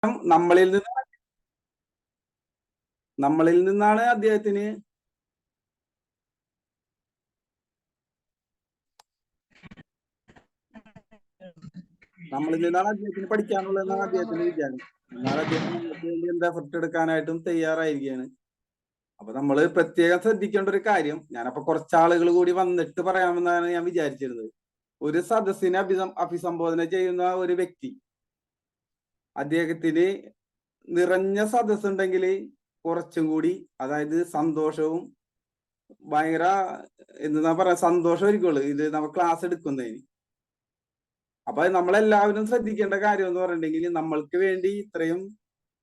നമ്മളിൽ നിന്ന് നമ്മളിൽ നിന്നാണ് അദ്ദേഹത്തിന് പഠിക്കാനുള്ളതെന്നാണ് അദ്ദേഹത്തിന്റെ വിചാരം. എന്നാൽ അദ്ദേഹം നമുക്ക് വേണ്ടി എന്ത് എഫർട്ട് എടുക്കാനായിട്ടും തയ്യാറായിരിക്കുകയാണ്. അപ്പൊ നമ്മൾ പ്രത്യേകം ശ്രദ്ധിക്കേണ്ട ഒരു കാര്യം, ഞാനപ്പോ കുറച്ചാളുകൾ കൂടി വന്നിട്ട് പറയാമെന്നാണ് ഞാൻ വിചാരിച്ചിരുന്നത്. ഒരു സദസ്സിനെ അഭിസംബോധന ചെയ്യുന്ന ഒരു വ്യക്തി, അദ്ദേഹത്തിന് നിറഞ്ഞ സദസ് ഉണ്ടെങ്കിൽ കുറച്ചും കൂടി, അതായത് സന്തോഷവും ഭയങ്കര എന്താ പറയാ സന്തോഷമായിരിക്കുള്ളൂ ഇത് നമ്മൾ ക്ലാസ് എടുക്കുന്നതിന്. അപ്പൊ നമ്മളെല്ലാവരും ശ്രദ്ധിക്കേണ്ട കാര്യം എന്ന് പറഞ്ഞിട്ടുണ്ടെങ്കിൽ, നമ്മൾക്ക് വേണ്ടി ഇത്രയും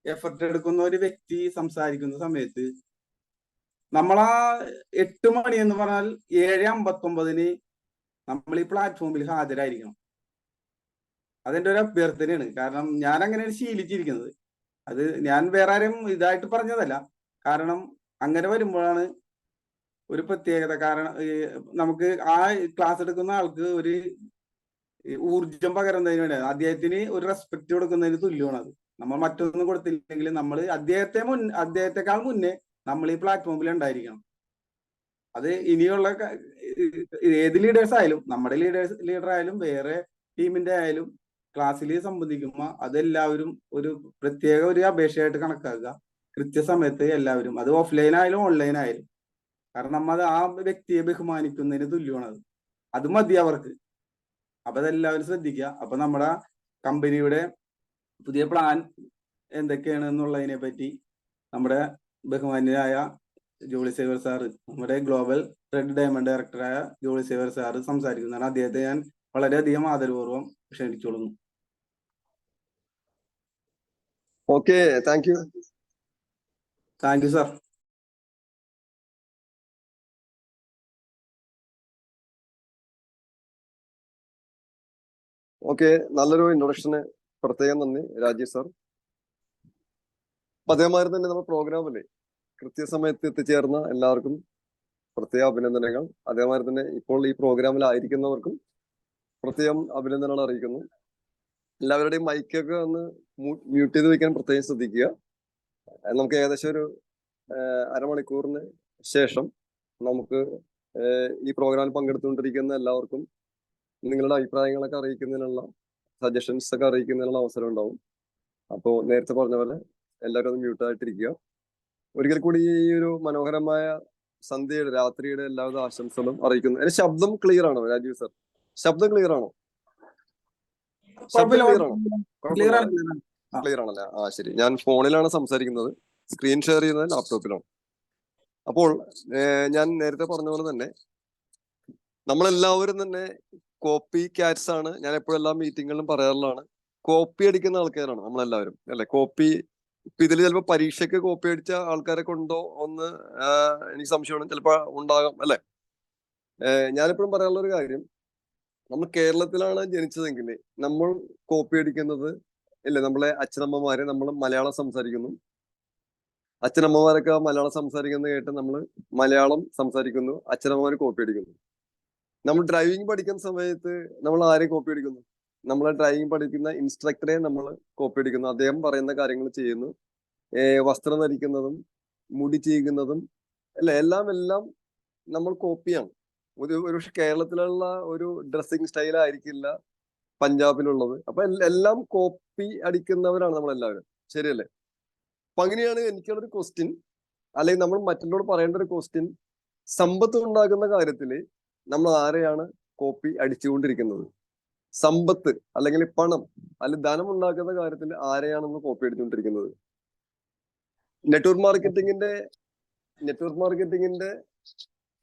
എഫർട്ട് എടുക്കുന്ന ഒരു വ്യക്തി സംസാരിക്കുന്ന സമയത്ത് നമ്മൾ ആ 8 മണി എന്ന് പറഞ്ഞാൽ 7:59 നമ്മൾ ഈ പ്ലാറ്റ്ഫോമിൽ ഹാജരായിരിക്കണം. അതെന്റെ ഒരു അഭ്യർത്ഥനയാണ്. കാരണം ഞാൻ അങ്ങനെയാണ് ശീലിച്ചിരിക്കുന്നത്. അത് ഞാൻ വേറെ ആരും ഇതായിട്ട് പറഞ്ഞതല്ല. കാരണം അങ്ങനെ വരുമ്പോഴാണ് ഒരു പ്രത്യേകത. കാരണം നമുക്ക് ആ ക്ലാസ് എടുക്കുന്ന ആൾക്ക് ഒരു ഊർജം പകരുന്നതിന് വേണ്ടി അദ്ദേഹത്തിന് ഒരു റെസ്പെക്ട് കൊടുക്കുന്നതിന് തുല്യമാണ് അത്. നമ്മൾ മറ്റൊന്നും കൊടുത്തില്ലെങ്കിൽ നമ്മൾ അദ്ദേഹത്തെക്കാൾ മുന്നേ നമ്മൾ ഈ പ്ലാറ്റ്ഫോമിൽ ഉണ്ടായിരിക്കണം. അത് ഇനിയുള്ള ഏത് ലീഡേഴ്സ് ആയാലും, നമ്മുടെ ലീഡർ ആയാലും വേറെ ടീമിന്റെ ആയാലും ക്ലാസ്സിൽ സംബന്ധിക്കുമ്പോൾ അതെല്ലാവരും ഒരു പ്രത്യേക ഒരു അപേക്ഷയായിട്ട് കണക്കാക്കുക. കൃത്യസമയത്ത് എല്ലാവരും, അത് ഓഫ്ലൈൻ ആയാലും ഓൺലൈൻ ആയാലും. കാരണം നമ്മൾ ആ വ്യക്തിയെ ബഹുമാനിക്കുന്നതിന് തുല്യമാണ് അത് മതി അവർക്ക്. അപ്പൊ അതെല്ലാവരും ശ്രദ്ധിക്കുക. അപ്പൊ നമ്മുടെ കമ്പനിയുടെ പുതിയ പ്ലാൻ എന്തൊക്കെയാണ് എന്നുള്ളതിനെ പറ്റി നമ്മുടെ ബഹുമാന്യരായ ജോളി സേവർ സാറ്, നമ്മുടെ ഗ്ലോബൽ റെഡ് ഡയമണ്ട് ഡയറക്ടറായ ജോളി സേവർ സാറ് സംസാരിക്കുന്നതാണ്. അദ്ദേഹത്തെ ഞാൻ വളരെയധികം ആദരപൂർവ്വം ക്ഷണിച്ചോളുന്നു. Okay, thank you. Thank you sir. Okay, നല്ലൊരു ഇൻട്രൊഡക്ഷന് പ്രത്യേകം നന്ദി രാജീവ് സാർ. അതേമാതിരി തന്നെ നമ്മുടെ പ്രോഗ്രാമിലെ കൃത്യസമയത്ത് എത്തിച്ചേർന്ന എല്ലാവർക്കും പ്രത്യേക അഭിനന്ദനങ്ങൾ. അതേമാതിരി തന്നെ ഇപ്പോൾ ഈ പ്രോഗ്രാമിലായിരിക്കുന്നവർക്കും പ്രത്യേകം അഭിനന്ദനങ്ങൾ അറിയിക്കുന്നു. എല്ലാവരുടെയും മൈക്കൊക്കെ ഒന്ന് മ്യൂട്ട് ചെയ്ത് വെക്കാൻ പ്രത്യേകം ശ്രദ്ധിക്കുക. നമുക്ക് ഏകദേശം ഒരു അരമണിക്കൂറിന് ശേഷം നമുക്ക് ഈ പ്രോഗ്രാമിൽ പങ്കെടുത്തുകൊണ്ടിരിക്കുന്ന എല്ലാവർക്കും നിങ്ങളുടെ അഭിപ്രായങ്ങളൊക്കെ അറിയിക്കുന്നതിനുള്ള, സജഷൻസ് ഒക്കെ അറിയിക്കുന്നതിനുള്ള അവസരം ഉണ്ടാവും. അപ്പോൾ നേരത്തെ പറഞ്ഞ പോലെ എല്ലാവരും ഒന്ന് മ്യൂട്ടായിട്ടിരിക്കുക. ഒരിക്കൽ കൂടി ഈ ഒരു മനോഹരമായ സന്ധ്യയുടെ, രാത്രിയുടെ എല്ലാവിധ ആശംസകളും അറിയിക്കുന്നു. എന്റെ ശബ്ദം ക്ലിയർ ആണോ രാജീവ് സർ? ശബ്ദം ക്ലിയർ ആണോ? ശബ്ദം ക്ലിയർ ആണോ? ക്ലിയർ ആണല്ലേ? ആ ശരി. ഞാൻ ഫോണിലാണ് സംസാരിക്കുന്നത്, സ്ക്രീൻ ഷെയർ ചെയ്യുന്നത് ലാപ്ടോപ്പിലാണ്. അപ്പോൾ ഞാൻ നേരത്തെ പറഞ്ഞ പോലെ തന്നെ നമ്മളെല്ലാവരും തന്നെ കോപ്പി ക്യാറ്റ്സ് ആണ്. ഞാൻ എപ്പോഴും എല്ലാ മീറ്റിങ്ങുകളിലും പറയാറുള്ളതാണ്, കോപ്പി അടിക്കുന്ന ആൾക്കാരാണ് നമ്മളെല്ലാവരും, അല്ലെ? കോപ്പി ഇപ്പൊ ഇതിൽ ചിലപ്പോ പരീക്ഷയ്ക്ക് കോപ്പി അടിച്ച ആൾക്കാരൊക്കെ ഉണ്ടോ ഒന്ന് എനിക്ക് സംശയമാണ്. ചിലപ്പോ ഉണ്ടാകാം, അല്ലെ? ഞാനെപ്പോഴും പറയാനുള്ള ഒരു കാര്യം, നമ്മൾ കേരളത്തിലാണ് ജനിച്ചതെങ്കിൽ നമ്മൾ കോപ്പി അടിക്കുന്നത് ഇല്ലേ? നമ്മളെ അച്ഛനമ്മമാരെ, നമ്മൾ മലയാളം സംസാരിക്കുന്നു, അച്ഛനമ്മമാരൊക്കെ മലയാളം സംസാരിക്കുന്നത് കേട്ട് നമ്മൾ മലയാളം സംസാരിക്കുന്നു, അച്ഛനമ്മമാര് കോപ്പി അടിക്കുന്നു. നമ്മൾ ഡ്രൈവിംഗ് പഠിക്കുന്ന സമയത്ത് നമ്മൾ ആരെ കോപ്പി അടിക്കുന്നു? നമ്മളെ ഡ്രൈവിംഗ് പഠിക്കുന്ന ഇൻസ്ട്രക്ടറെ നമ്മൾ കോപ്പി അടിക്കുന്നു. അദ്ദേഹം പറയുന്ന കാര്യങ്ങൾ ചെയ്യുന്നു. വസ്ത്രം ധരിക്കുന്നതും മുടി ചീകുന്നതും അല്ലെ, എല്ലാം നമ്മൾ കോപ്പിയാണ്. ഒരുപക്ഷെ കേരളത്തിലുള്ള ഒരു ഡ്രസ്സിങ് സ്റ്റൈൽ ആയിരിക്കില്ല പഞ്ചാബിലുള്ളത്. അപ്പൊ എല്ലാം കോപ്പി അടിക്കുന്നവരാണ് നമ്മളെല്ലാവരും, ശരിയല്ലേ? അപ്പൊ അങ്ങനെയാണ് എനിക്കുള്ളൊരു ക്വസ്റ്റ്യൻ, അല്ലെങ്കിൽ നമ്മൾ മറ്റുള്ളവരോട് പറയേണ്ട ഒരു ക്വസ്റ്റ്യൻ, സമ്പത്ത് ഉണ്ടാക്കുന്ന കാര്യത്തില് നമ്മൾ ആരെയാണ് കോപ്പി അടിച്ചുകൊണ്ടിരിക്കുന്നത്? സമ്പത്ത് അല്ലെങ്കിൽ പണം അല്ലെങ്കിൽ ധനം ഉണ്ടാക്കുന്ന കാര്യത്തിൽ ആരെയാണ് നമ്മൾ കോപ്പി അടിച്ചുകൊണ്ടിരിക്കുന്നത്? നെറ്റ്വർക്ക് മാർക്കറ്റിംഗിന്റെ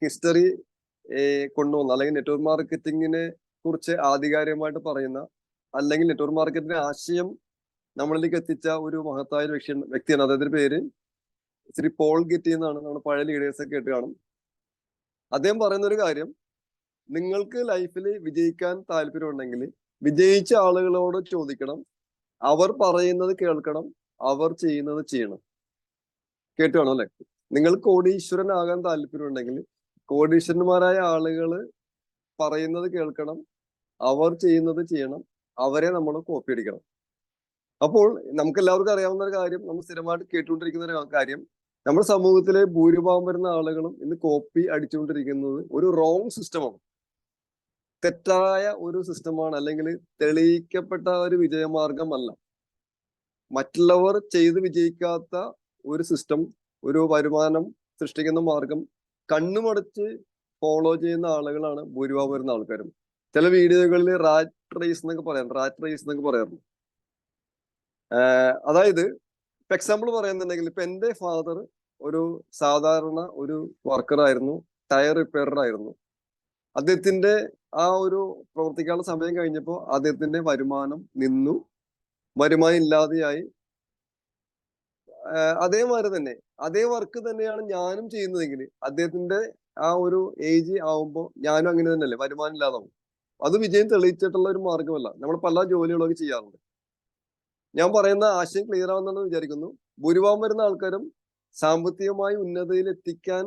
ഹിസ്റ്ററി കൊണ്ടുവന്ന, അല്ലെങ്കിൽ നെറ്റ്വർക്ക് മാർക്കറ്റിംഗിനെ കുറിച്ച് ആധികാരികമായിട്ട് പറയുന്ന, അല്ലെങ്കിൽ നെറ്റ്വർക്ക് മാർക്കറ്റിന്റെ ആശയം നമ്മളിലേക്ക് എത്തിച്ച ഒരു മഹത്തായ വ്യക്തിയാണ്. അദ്ദേഹത്തിന്റെ പേര് ശ്രീ പോൾ ഗെറ്റി എന്നാണ്. നമ്മൾ പഴയ ലീഡേഴ്സൊക്കെ കേട്ട് കാണും. അദ്ദേഹം പറയുന്ന ഒരു കാര്യം, നിങ്ങൾക്ക് ലൈഫിൽ വിജയിക്കാൻ താല്പര്യമുണ്ടെങ്കിൽ വിജയിച്ച ആളുകളോട് ചോദിക്കണം, അവർ പറയുന്നത് കേൾക്കണം, അവർ ചെയ്യുന്നത് ചെയ്യണം. കേട്ടുവേണം, അല്ലെ? നിങ്ങൾ കോടീശ്വരനാകാൻ താല്പര്യമുണ്ടെങ്കിൽ കോടീശ്വരന്മാരായ ആളുകൾ പറയുന്നത് കേൾക്കണം, അവർ ചെയ്യുന്നത് ചെയ്യണം, അവരെ നമ്മൾ കോപ്പി അടിക്കണം. അപ്പോൾ നമുക്ക് എല്ലാവർക്കും അറിയാവുന്ന ഒരു കാര്യം, നമ്മൾ സ്ഥിരമായിട്ട് കേട്ടുകൊണ്ടിരിക്കുന്ന ഒരു കാര്യം, നമ്മുടെ സമൂഹത്തിലെ ഭൂരിഭാഗം വരുന്ന ആളുകളും ഇന്ന് കോപ്പി അടിച്ചുകൊണ്ടിരിക്കുന്നത് ഒരു റോങ് സിസ്റ്റമാണ്, തെറ്റായ ഒരു സിസ്റ്റമാണ്, അല്ലെങ്കിൽ തെളിയിക്കപ്പെട്ട ഒരു വിജയമാർഗമല്ല. മറ്റുള്ളവർ ചെയ്ത് വിജയിക്കാത്ത ഒരു സിസ്റ്റം, ഒരു വരുമാനം സൃഷ്ടിക്കുന്ന മാർഗം കണ്ണുമടച്ച് ഫോളോ ചെയ്യുന്ന ആളുകളാണ് ഭൂരിഭാഗം വരുന്ന ആൾക്കാരും. ചില വീഡിയോകളിൽ റാറ്റ് റേസ് എന്നൊക്കെ പറയാറുണ്ട്. അതായത് ഇപ്പൊ എക്സാമ്പിൾ പറയുന്നുണ്ടെങ്കിൽ, ഇപ്പൊ എന്റെ ഫാദർ ഒരു സാധാരണ ഒരു വർക്കറായിരുന്നു, ടയർ റിപ്പയറർ ആയിരുന്നു. അദ്ദേഹത്തിന്റെ ആ ഒരു പ്രവർത്തിക്കാനുള്ള സമയം കഴിഞ്ഞപ്പോൾ അദ്ദേഹത്തിന്റെ വരുമാനം നിന്നു, വരുമാനം ഇല്ലാതെയായി. അതേമാതിരി തന്നെ അതേ വർക്ക് തന്നെയാണ് ഞാനും ചെയ്യുന്നതെങ്കിൽ അദ്ദേഹത്തിന്റെ ആ ഒരു ഏജ് ആവുമ്പോൾ ഞാനും അങ്ങനെ തന്നെയല്ലേ, വരുമാനം ഇല്ലാതാവും. അത് വിജയം തെളിയിച്ചിട്ടുള്ള ഒരു മാർഗമല്ല. നമ്മൾ പല ജോലികളൊക്കെ ചെയ്യാറുണ്ട്. ഞാൻ പറയുന്ന ആശയം ക്ലിയർ ആവുന്നെന്ന് വിചാരിക്കുന്നു. ഭൂരിഭാഗം വരുന്ന ആൾക്കാരും സാമ്പത്തികമായി ഉന്നതിയിൽ എത്തിക്കാൻ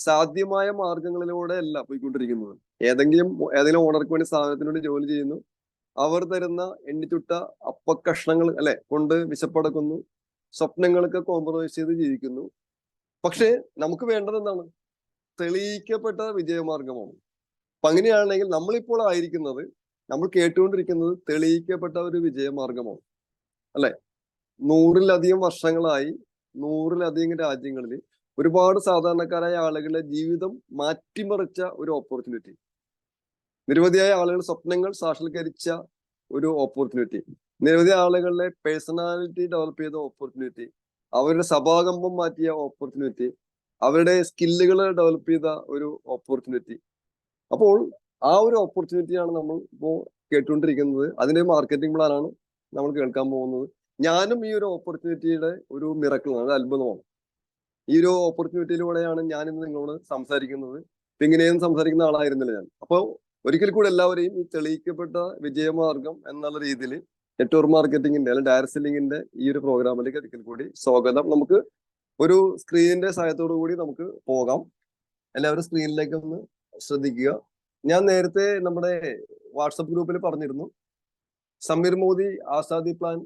സാധ്യമായ മാർഗങ്ങളിലൂടെ അല്ല പോയിക്കൊണ്ടിരിക്കുന്നത്. ഏതെങ്കിലും ഓണർക്ക് വേണ്ടി സ്ഥാപനത്തിന് വേണ്ടി ജോലി ചെയ്യുന്നു, അവർ തരുന്ന എണ്ണിച്ചുട്ട അപ്പക്കഷ്ണങ്ങൾ അല്ലെ കൊണ്ട് വിശപ്പടക്കുന്നു, സ്വപ്നങ്ങളൊക്കെ കോംപ്രമൈസ് ചെയ്ത് ജീവിക്കുന്നു. പക്ഷെ നമുക്ക് വേണ്ടത് എന്താണ്? തെളിയിക്കപ്പെട്ട വിജയമാർഗമാണ്. അപ്പൊ അങ്ങനെയാണെങ്കിൽ നമ്മളിപ്പോൾ ആയിരിക്കുന്നത്, നമ്മൾ കേട്ടുകൊണ്ടിരിക്കുന്നത് തെളിയിക്കപ്പെട്ട ഒരു വിജയമാർഗമാണ് അല്ലെ. 100-ലധികം വർഷങ്ങളായി 100-ലധികം രാജ്യങ്ങളിൽ ഒരുപാട് സാധാരണക്കാരായ ആളുകളുടെ ജീവിതം മാറ്റിമറിച്ച ഒരു ഓപ്പർച്യൂണിറ്റി, നിരവധിയായ ആളുകൾ സ്വപ്നങ്ങൾ സാക്ഷാത്കരിച്ച ഒരു ഓപ്പർച്യൂണിറ്റി, നിരവധി ആളുകളുടെ പേഴ്സണാലിറ്റി ഡെവലപ്പ് ചെയ്ത ഓപ്പർച്യൂണിറ്റി, അവരുടെ സഭാകമ്പം മാറ്റിയ ഓപ്പർച്യൂണിറ്റി, അവരുടെ സ്കില്ലുകൾ ഡെവലപ്പ് ചെയ്ത ഒരു ഓപ്പർച്യൂണിറ്റി. അപ്പോൾ ആ ഒരു ഓപ്പർച്യൂണിറ്റിയാണ് നമ്മൾ ഇപ്പോൾ കേട്ടുകൊണ്ടിരിക്കുന്നത്. അതിന്റെ മാർക്കറ്റിംഗ് പ്ലാനാണ് നമ്മൾ കേൾക്കാൻ പോകുന്നത്. ഞാനും ഈ ഒരു ഓപ്പർച്യൂണിറ്റിയുടെ ഒരു മിറക്കിളാണ്, ഒരു അത്ഭുതമാണ്. ഈ ഒരു ഓപ്പർച്യൂണിറ്റിയിലൂടെയാണ് ഞാൻ ഇന്ന് നിങ്ങളോട് സംസാരിക്കുന്നത്. ഇങ്ങനെയൊന്നും സംസാരിക്കുന്ന ആളായിരുന്നില്ല ഞാൻ. അപ്പോൾ ഒരിക്കൽ കൂടി എല്ലാവരെയും ഈ തെളിയിക്കപ്പെട്ട വിജയമാർഗം എന്നുള്ള രീതിയിൽ നെറ്റ്വർക്ക് മാർക്കറ്റിംഗിന്റെ അല്ലെങ്കിൽ ഡയറക്ട് സെല്ലിങ്ങിന്റെ ഈ ഒരു പ്രോഗ്രാമിലേക്ക് ഒരിക്കൽ കൂടി സ്വാഗതം. നമുക്ക് ഒരു സ്ക്രീനിന്റെ സഹായത്തോടു കൂടി നമുക്ക് പോകാം. എല്ലാവരും സ്ക്രീനിലേക്ക് ഒന്ന് ശ്രദ്ധിക്കുക. ഞാൻ നേരത്തെ നമ്മുടെ വാട്സപ്പ് ഗ്രൂപ്പിൽ പറഞ്ഞിരുന്നു, സമീർ മോദി ആസാദി പ്ലാൻ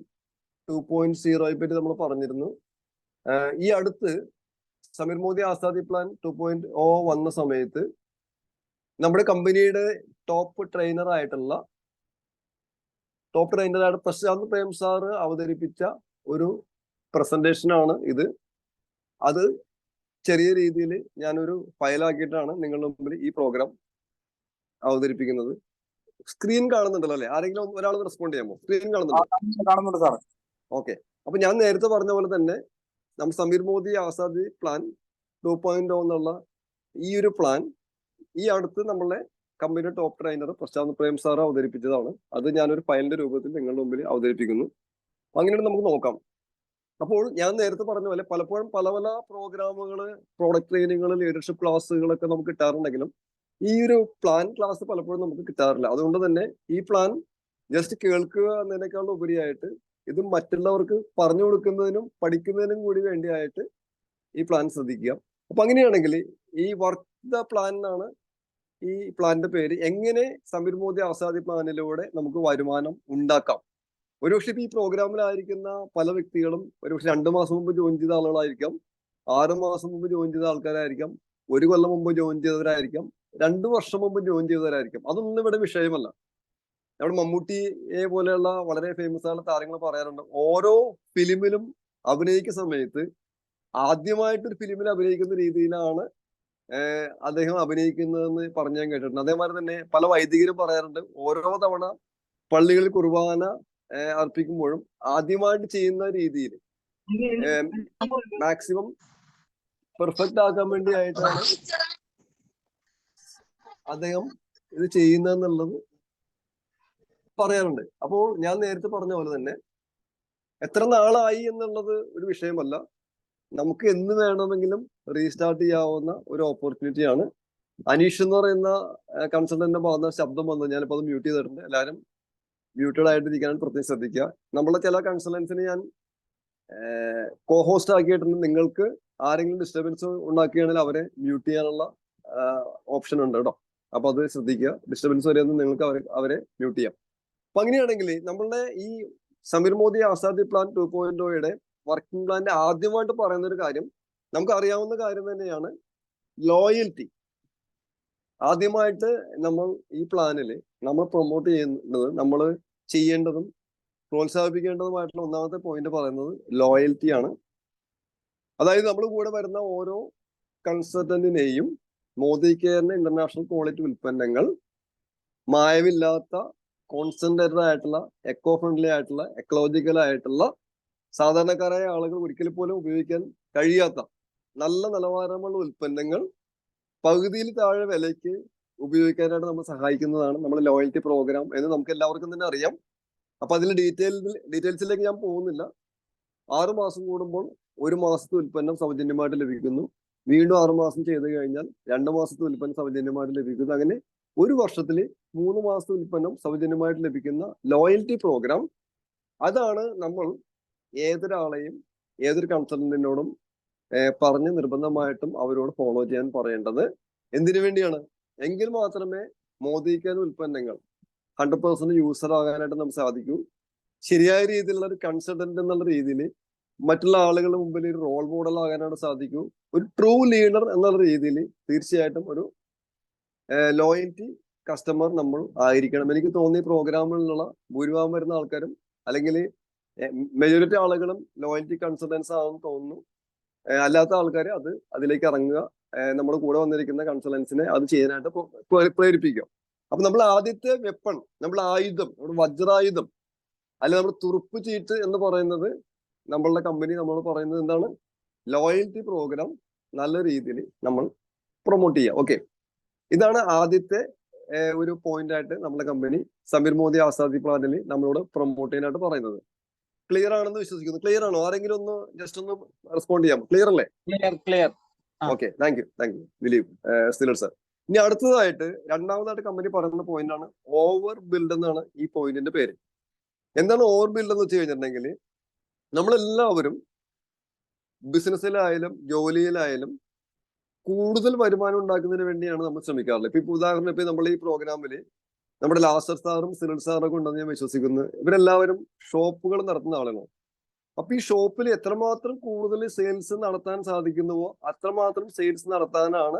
2.0 പറ്റി നമ്മൾ പറഞ്ഞിരുന്നു. ഈ അടുത്ത് സമീർ മോദി ആസാദി പ്ലാൻ 2.0 വന്ന സമയത്ത് നമ്മുടെ കമ്പനിയുടെ ടോപ്പ് ട്രെയിനറായിട്ടുള്ള പ്രശാന്ത് പ്രേം സാറ് അവതരിപ്പിച്ച ഒരു പ്രസന്റേഷനാണ് ഇത്. അത് ചെറിയ രീതിയിൽ ഞാനൊരു ഫയലാക്കിയിട്ടാണ് നിങ്ങളുടെ മുമ്പിൽ ഈ പ്രോഗ്രാം അവതരിപ്പിക്കുന്നത്. സ്ക്രീൻ കാണുന്നുണ്ടല്ലോ അല്ലെ? ആരെങ്കിലും ഒരാൾ റെസ്പോണ്ട് ചെയ്യാമോ? സ്ക്രീൻ കാണുന്നുണ്ട് സാർ. ഓക്കെ. അപ്പൊ ഞാൻ നേരത്തെ പറഞ്ഞ പോലെ തന്നെ നമ്മൾ സമീർ മോദി ആസാദി പ്ലാൻ 2.0 എന്നുള്ള ഈ ഒരു പ്ലാൻ ഈ അടുത്ത് നമ്മളെ കമ്പനിയുടെ top trainer Prashant Prem sir അവതരിപ്പിച്ചതാണ്. അത് ഞാനൊരു ഫയലിന്റെ രൂപത്തിൽ നിങ്ങളുടെ മുമ്പിൽ അവതരിപ്പിക്കുന്നു. അങ്ങനെയാണ് നമുക്ക് നോക്കാം. അപ്പോൾ ഞാൻ നേരത്തെ പറഞ്ഞ പോലെ പലപ്പോഴും പല പല പ്രോഗ്രാമുകൾ, പ്രോഡക്റ്റ് ട്രെയിനിങ്ങുകൾ, ലീഡർഷിപ്പ് ക്ലാസ്സുകളൊക്കെ നമുക്ക് കിട്ടാറുണ്ടെങ്കിലും ഈ ഒരു പ്ലാൻ ക്ലാസ് പലപ്പോഴും നമുക്ക് കിട്ടാറില്ല. അതുകൊണ്ട് തന്നെ ഈ പ്ലാൻ ജസ്റ്റ് കേൾക്കുക എന്നതിനേക്കാൾ ഉപരിയായിട്ട് ഇത് മറ്റുള്ളവർക്ക് പറഞ്ഞു കൊടുക്കുന്നതിനും പഠിക്കുന്നതിനും കൂടി വേണ്ടിയായിട്ട് ഈ പ്ലാൻ ശ്രദ്ധിക്കുക. അപ്പൊ അങ്ങനെയാണെങ്കിൽ ഈ വർക്ക് ദ പ്ലാൻ എന്നാണ് ഈ പ്ലാന്റെ പേര്. എങ്ങനെ സമീർ മോദി ആസാദി പ്ലാനിലൂടെ നമുക്ക് വരുമാനം ഉണ്ടാക്കാം? ഒരുപക്ഷെ ഈ പ്രോഗ്രാമിലായിരിക്കുന്ന പല വ്യക്തികളും ഒരുപക്ഷെ 2 മാസം മുമ്പ് ജോയിൻ ചെയ്ത ആളുകളായിരിക്കാം, 6 മാസം മുമ്പ് ജോയിൻ ചെയ്ത ആൾക്കാരായിരിക്കാം, 1 കൊല്ലം മുമ്പ് ജോയിൻ ചെയ്തവരായിരിക്കാം, 2 വർഷം മുമ്പ് ജോയിൻ ചെയ്തവരായിരിക്കാം. അതൊന്നും ഇവിടെ വിഷയമല്ല. നമ്മുടെ മമ്മൂട്ടിയെ പോലെയുള്ള വളരെ ഫേമസ് ആയ താരങ്ങൾ പറയാറുണ്ട്, ഓരോ ഫിലിമിലും അഭിനയിക്കുന്ന സമയത്ത് ആദ്യമായിട്ടൊരു ഫിലിമിൽ അഭിനയിക്കുന്ന രീതിയിലാണ് അദ്ദേഹം അഭിനയിക്കുന്നതെന്ന് പറഞ്ഞു ഞാൻ കേട്ടിട്ടുണ്ട്. അതേമാതിരി തന്നെ പല വൈദികരും പറയാറുണ്ട്, ഓരോ തവണ പള്ളികളിൽ കുർബാന അർപ്പിക്കുമ്പോഴും ആദ്യമായിട്ട് ചെയ്യുന്ന രീതിയിൽ മാക്സിമം പെർഫെക്റ്റ് ആക്കാൻ വേണ്ടിയായിട്ടാണ് അദ്ദേഹം ഇത് ചെയ്യുന്നതെന്നുള്ളത് പറയാറുണ്ട്. അപ്പോൾ ഞാൻ നേരത്തെ പറഞ്ഞ പോലെ തന്നെ എത്ര നാളായി എന്നുള്ളത് ഒരു വിഷയമല്ല. നമുക്ക് എന്ന് വേണമെങ്കിലും റീസ്റ്റാർട്ട് ചെയ്യാവുന്ന ഒരു ഓപ്പർച്യൂണിറ്റിയാണ്. അനീഷ് എന്ന് പറയുന്ന കൺസൾട്ടന്റിന്റെ ഭാഗത്ത് ശബ്ദം വന്നത് ഞാനിപ്പോൾ അത് മ്യൂട്ട് ചെയ്തിട്ടുണ്ട്. എല്ലാവരും മ്യൂട്ടഡ് ആയിട്ടിരിക്കാൻ പ്രത്യേകം ശ്രദ്ധിക്കുക. നമ്മളെ ചില കൺസൾട്ടൻസിന് ഞാൻ കോ-ഹോസ്റ്റ് ആക്കിയിട്ടുണ്ട്. നിങ്ങൾക്ക് ആരെങ്കിലും ഡിസ്റ്റർബൻസ് ഉണ്ടാക്കുകയാണെങ്കിൽ അവരെ മ്യൂട്ട് ചെയ്യാനുള്ള ഓപ്ഷൻ ഉണ്ട് കേട്ടോ. അപ്പൊ അത് ശ്രദ്ധിക്കുക. ഡിസ്റ്റർബൻസ് വരുമെന്ന് നിങ്ങൾക്ക് അവരെ മ്യൂട്ട് ചെയ്യാം. അപ്പൊ അങ്ങനെയാണെങ്കിൽ നമ്മളുടെ ഈ സമീർ മോദി ആസാദി പ്ലാൻ 2.0യുടെ വർക്കിംഗ് പ്ലാന്റെ ആദ്യമായിട്ട് പറയുന്ന ഒരു കാര്യം നമുക്ക് അറിയാവുന്ന കാര്യം തന്നെയാണ്, ലോയൽറ്റി. ആദ്യമായിട്ട് നമ്മൾ ഈ പ്ലാനിൽ നമ്മൾ പ്രൊമോട്ട് ചെയ്യുന്നത്, നമ്മൾ ചെയ്യേണ്ടതും പ്രോത്സാഹിപ്പിക്കേണ്ടതുമായിട്ടുള്ള ഒന്നാമത്തെ പോയിന്റ് പറയുന്നത് ലോയൽറ്റി ആണ്. അതായത് നമ്മൾ കൂടെ വരുന്ന ഓരോ കൺസൾട്ടന്റിനെയും മോദി കെയറിന്റെ ഇന്റർനാഷണൽ ക്വാളിറ്റി ഉൽപ്പന്നങ്ങൾ മായമില്ലാത്ത, കോൺസെൻട്രേറ്റഡ് ആയിട്ടുള്ള, എക്കോ ഫ്രണ്ട്ലി ആയിട്ടുള്ള, എക്കോളജിക്കൽ ആയിട്ടുള്ള, സാധാരണക്കാരായ ആളുകൾ ഒരിക്കൽ പോലും ഉപയോഗിക്കാൻ കഴിയാത്ത നല്ല നിലവാരമുള്ള ഉൽപ്പന്നങ്ങൾ പകുതിയിൽ താഴെ വിലയ്ക്ക് ഉപയോഗിക്കാനായിട്ട് നമ്മൾ സഹായിക്കുന്നതാണ് നമ്മുടെ ലോയൽറ്റി പ്രോഗ്രാം എന്ന് നമുക്ക് എല്ലാവർക്കും തന്നെ അറിയാം. അപ്പൊ അതിൽ ഡീറ്റെയിൽസിലേക്ക് ഞാൻ പോകുന്നില്ല. 6 മാസം കൂടുമ്പോൾ 1 മാസത്തെ ഉൽപ്പന്നം സൗജന്യമായിട്ട് ലഭിക്കുന്നു. വീണ്ടും 6 മാസം ചെയ്ത് കഴിഞ്ഞാൽ 2 മാസത്തെ ഉൽപ്പന്നം സൗജന്യമായിട്ട് ലഭിക്കുന്നു. അങ്ങനെ 1 വർഷത്തിൽ 3 മാസത്തെ ഉൽപ്പന്നം സൗജന്യമായിട്ട് ലഭിക്കുന്ന ലോയൽറ്റി പ്രോഗ്രാം. അതാണ് നമ്മൾ ഏതൊരാളെയും ഏതൊരു കൺസൾട്ടന്റിനോടും പറഞ്ഞ് നിർബന്ധമായിട്ടും അവരോട് ഫോളോ ചെയ്യാൻ പറയേണ്ടത്. എന്തിനു വേണ്ടിയാണ്? എങ്കിൽ മാത്രമേ മോദി കെയർ ഉൽപ്പന്നങ്ങൾ 100% യൂസർ ആകാനായിട്ട് നമുക്ക് സാധിക്കൂ. ശരിയായ രീതിയിലുള്ള ഒരു കൺസൾട്ടന്റ് എന്നുള്ള രീതിയിൽ മറ്റുള്ള ആളുകളുടെ മുമ്പിൽ ഒരു റോൾ മോഡൽ ആകാനായിട്ട് സാധിക്കൂ. ഒരു ട്രൂ ലീഡർ എന്നുള്ള രീതിയിൽ തീർച്ചയായിട്ടും ഒരു ലോയൽറ്റി കസ്റ്റമർ നമ്മൾ ആയിരിക്കണം. എനിക്ക് തോന്നിയ പ്രോഗ്രാമിലുള്ള ഭൂരിഭാഗം വരുന്ന ആൾക്കാരും അല്ലെങ്കിൽ മെജോറിറ്റി ആളുകളും ലോയൽറ്റി കൺസൾട്ടൻസ് ആണെന്ന് തോന്നുന്നു. അല്ലാത്ത ആൾക്കാർ അതിലേക്ക് ഇറങ്ങുക, നമ്മുടെ കൂടെ വന്നിരിക്കുന്ന കൺസൾട്ടൻസിനെ അത് ചെയ്യാനായിട്ട് പ്രേരിപ്പിക്കുക. അപ്പൊ നമ്മൾ ആദ്യത്തെ വെപ്പൺ, നമ്മൾ ആയുധം, നമ്മുടെ വജ്രായുധം, അല്ലെ നമ്മൾ തുറുപ്പ് ചീട്ട് എന്ന് പറയുന്നത് നമ്മളുടെ കമ്പനി നമ്മൾ പറയുന്നത് എന്താണ്? ലോയൽറ്റി പ്രോഗ്രാം നല്ല രീതിയിൽ നമ്മൾ പ്രൊമോട്ട് ചെയ്യുക. ഓക്കെ, ഇതാണ് ആദ്യത്തെ ഒരു പോയിന്റ് ആയിട്ട് നമ്മുടെ കമ്പനി സമീർ മോദി ആസാദി പ്ലാനിൽ നമ്മളോട് പ്രൊമോട്ട് ചെയ്യാനായിട്ട് പറയുന്നത്. ക്ലിയർ ആണെന്ന് വിശ്വസിക്കുന്നു. ക്ലിയർ ആണോ? ആരെങ്കിലും ഒന്ന് ജസ്റ്റ് ഒന്ന് റെസ്പോണ്ട് ചെയ്യാം. ക്ലിയർ അല്ലേ? Clear. Okay, thank you Dileep, സ്റ്റിലർ സർ. ഇനി അടുത്തതായിട്ട് രണ്ടാമതായിട്ട് കമ്പനി പറയുന്ന പോയിന്റ് ആണ് ഓവർ ബിൽഡ് എന്നാണ് ഈ പോയിന്റിന്റെ പേര്. എന്താണ് ഓവർ ബിൽഡ് എന്ന് വെച്ച് കഴിഞ്ഞിട്ടുണ്ടെങ്കിൽ, നമ്മളെല്ലാവരും ബിസിനസ്സിലായാലും ജോലിയിലായാലും കൂടുതൽ വരുമാനം ഉണ്ടാക്കുന്നതിന് വേണ്ടിയാണ് നമ്മൾ ശ്രമിക്കാറുള്ളത്. ഇപ്പൊ ഉദാഹരണം, ഇപ്പൊ നമ്മൾ ഈ പ്രോഗ്രാമിൽ നമ്മുടെ ലാസ്റ്റർ സാറും സിനിൽ സാറൊക്കെ ഉണ്ടെന്ന് ഞാൻ വിശ്വസിക്കുന്നു. ഇവരെല്ലാവരും ഷോപ്പുകൾ നടത്തുന്ന ആളുകളാണ്. അപ്പൊ ഈ ഷോപ്പിൽ എത്രമാത്രം കൂടുതൽ സെയിൽസ് നടത്താൻ സാധിക്കുന്നുവോ അത്രമാത്രം സെയിൽസ് നടത്താനാണ്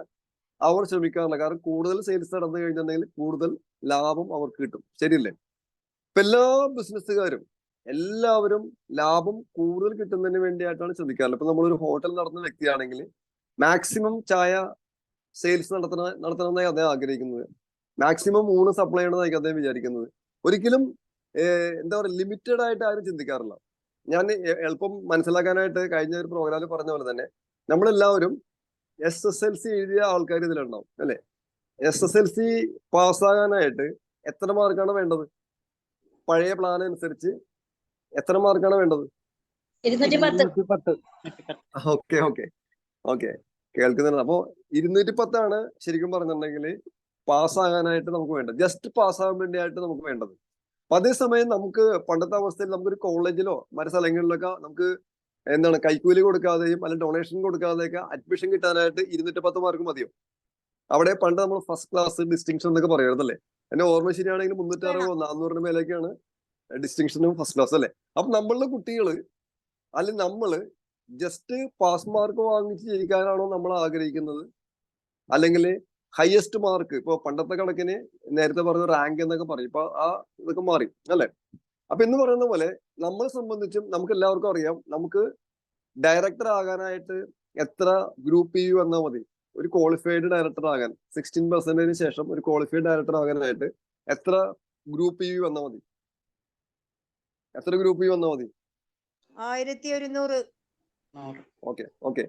അവർ ശ്രമിക്കാറുള്ളത്. കാരണം കൂടുതൽ സെയിൽസ് നടന്നു കഴിഞ്ഞിട്ടുണ്ടെങ്കിൽ കൂടുതൽ ലാഭം അവർക്ക് കിട്ടും. ശരിയല്ലേ? ഇപ്പൊ എല്ലാ ബിസിനസ്സുകാരും എല്ലാവരും ലാഭം കൂടുതൽ കിട്ടുന്നതിന് വേണ്ടിയിട്ടാണ് ശ്രമിക്കാറുള്ളത്. ഇപ്പൊ നമ്മളൊരു ഹോട്ടൽ നടത്തുന്ന വ്യക്തിയാണെങ്കിൽ മാക്സിമം ചായ സെയിൽസ് നടത്തണമെന്നായി അദ്ദേഹം ആഗ്രഹിക്കുന്നത്. മാക്സിമം 3 സപ്ലൈ ചെയ്യണമെന്നായിരിക്കും അദ്ദേഹം വിചാരിക്കുന്നത്. ഒരിക്കലും എന്താ പറയുക, ലിമിറ്റഡ് ആയിട്ട് ആരും ചിന്തിക്കാറില്ല. ഞാൻ എളുപ്പം മനസ്സിലാക്കാനായിട്ട് കഴിഞ്ഞ ഒരു പ്രോഗ്രാമിൽ പറഞ്ഞ പോലെ തന്നെ നമ്മളെല്ലാവരും SSLC എഴുതിയ ആൾക്കാർ ഇതിലുണ്ടാവും അല്ലെ? SSLC പാസ്സാകാനായിട്ട് എത്ര മാർക്കാണ് വേണ്ടത്? പഴയ പ്ലാൻ അനുസരിച്ച് എത്ര മാർക്കാണ് വേണ്ടത്? 210. ഓക്കെ കേൾക്കുന്നുണ്ട്. അപ്പോ 210 ശരിക്കും പറഞ്ഞിട്ടുണ്ടെങ്കിൽ പാസ്സാകാനായിട്ട് നമുക്ക് വേണ്ടത്. ജസ്റ്റ് പാസ്സാകാൻ വേണ്ടിയായിട്ട് നമുക്ക് വേണ്ടത്. അപ്പൊ അതേസമയം നമുക്ക് പണ്ടത്തെ അവസ്ഥയിൽ നമുക്കൊരു കോളേജിലോ മറ്റു സ്ഥലങ്ങളിലൊക്കെ നമുക്ക് എന്താണ് കൈക്കൂലി കൊടുക്കാതെയും അല്ലെങ്കിൽ ഡൊണേഷൻ കൊടുക്കാതെയൊക്കെ അഡ്മിഷൻ കിട്ടാനായിട്ട് 210 മാർക്ക് മതിയോ? അവിടെ പണ്ട് നമ്മൾ ഫസ്റ്റ് ക്ലാസ് ഡിസ്റ്റിങ്ഷൻ എന്നൊക്കെ പറയുന്നതല്ലേ? എന്റെ ഓർമ്മ ശരിയാണെങ്കിൽ 360 400 മേലേക്കാണ് ഡിസ്റ്റിങ്ഷനും ഫസ്റ്റ് ക്ലാസ് അല്ലേ? അപ്പൊ നമ്മളുടെ കുട്ടികള് അല്ലെങ്കിൽ നമ്മള് ജസ്റ്റ് പാസ് മാർക്ക് വാങ്ങിച്ച് ജയിക്കാനാണോ നമ്മൾ ആഗ്രഹിക്കുന്നത്? അല്ലെങ്കിൽ ഹയസ്റ്റ് മാർക്ക്, ഇപ്പൊ പണ്ടത്തെ കണക്കിന് നേരത്തെ പറഞ്ഞ റാങ്ക് എന്നൊക്കെ പറയും, ഇപ്പൊ ഇതൊക്കെ മാറി അല്ലെ? അപ്പൊ എന്ന് പറയുന്ന പോലെ നമ്മളെ സംബന്ധിച്ചും നമുക്ക് എല്ലാവർക്കും അറിയാം, നമുക്ക് ഡയറക്ടർ ആകാനായിട്ട് എത്ര ഗ്രൂപ്പ് PU വന്നാൽ മതി? ഒരു ക്വാളിഫൈഡ് ഡയറക്ടർ ആകാൻ 16% ശേഷം ഒരു ക്വാളിഫൈഡ് ഡയറക്ടർ ആകാനായിട്ട് എത്ര ഗ്രൂപ്പ് PU വന്നാൽ മതി? എത്ര ഗ്രൂപ്പ് PU വന്നാൽ മതി? 1100. ഓക്കെ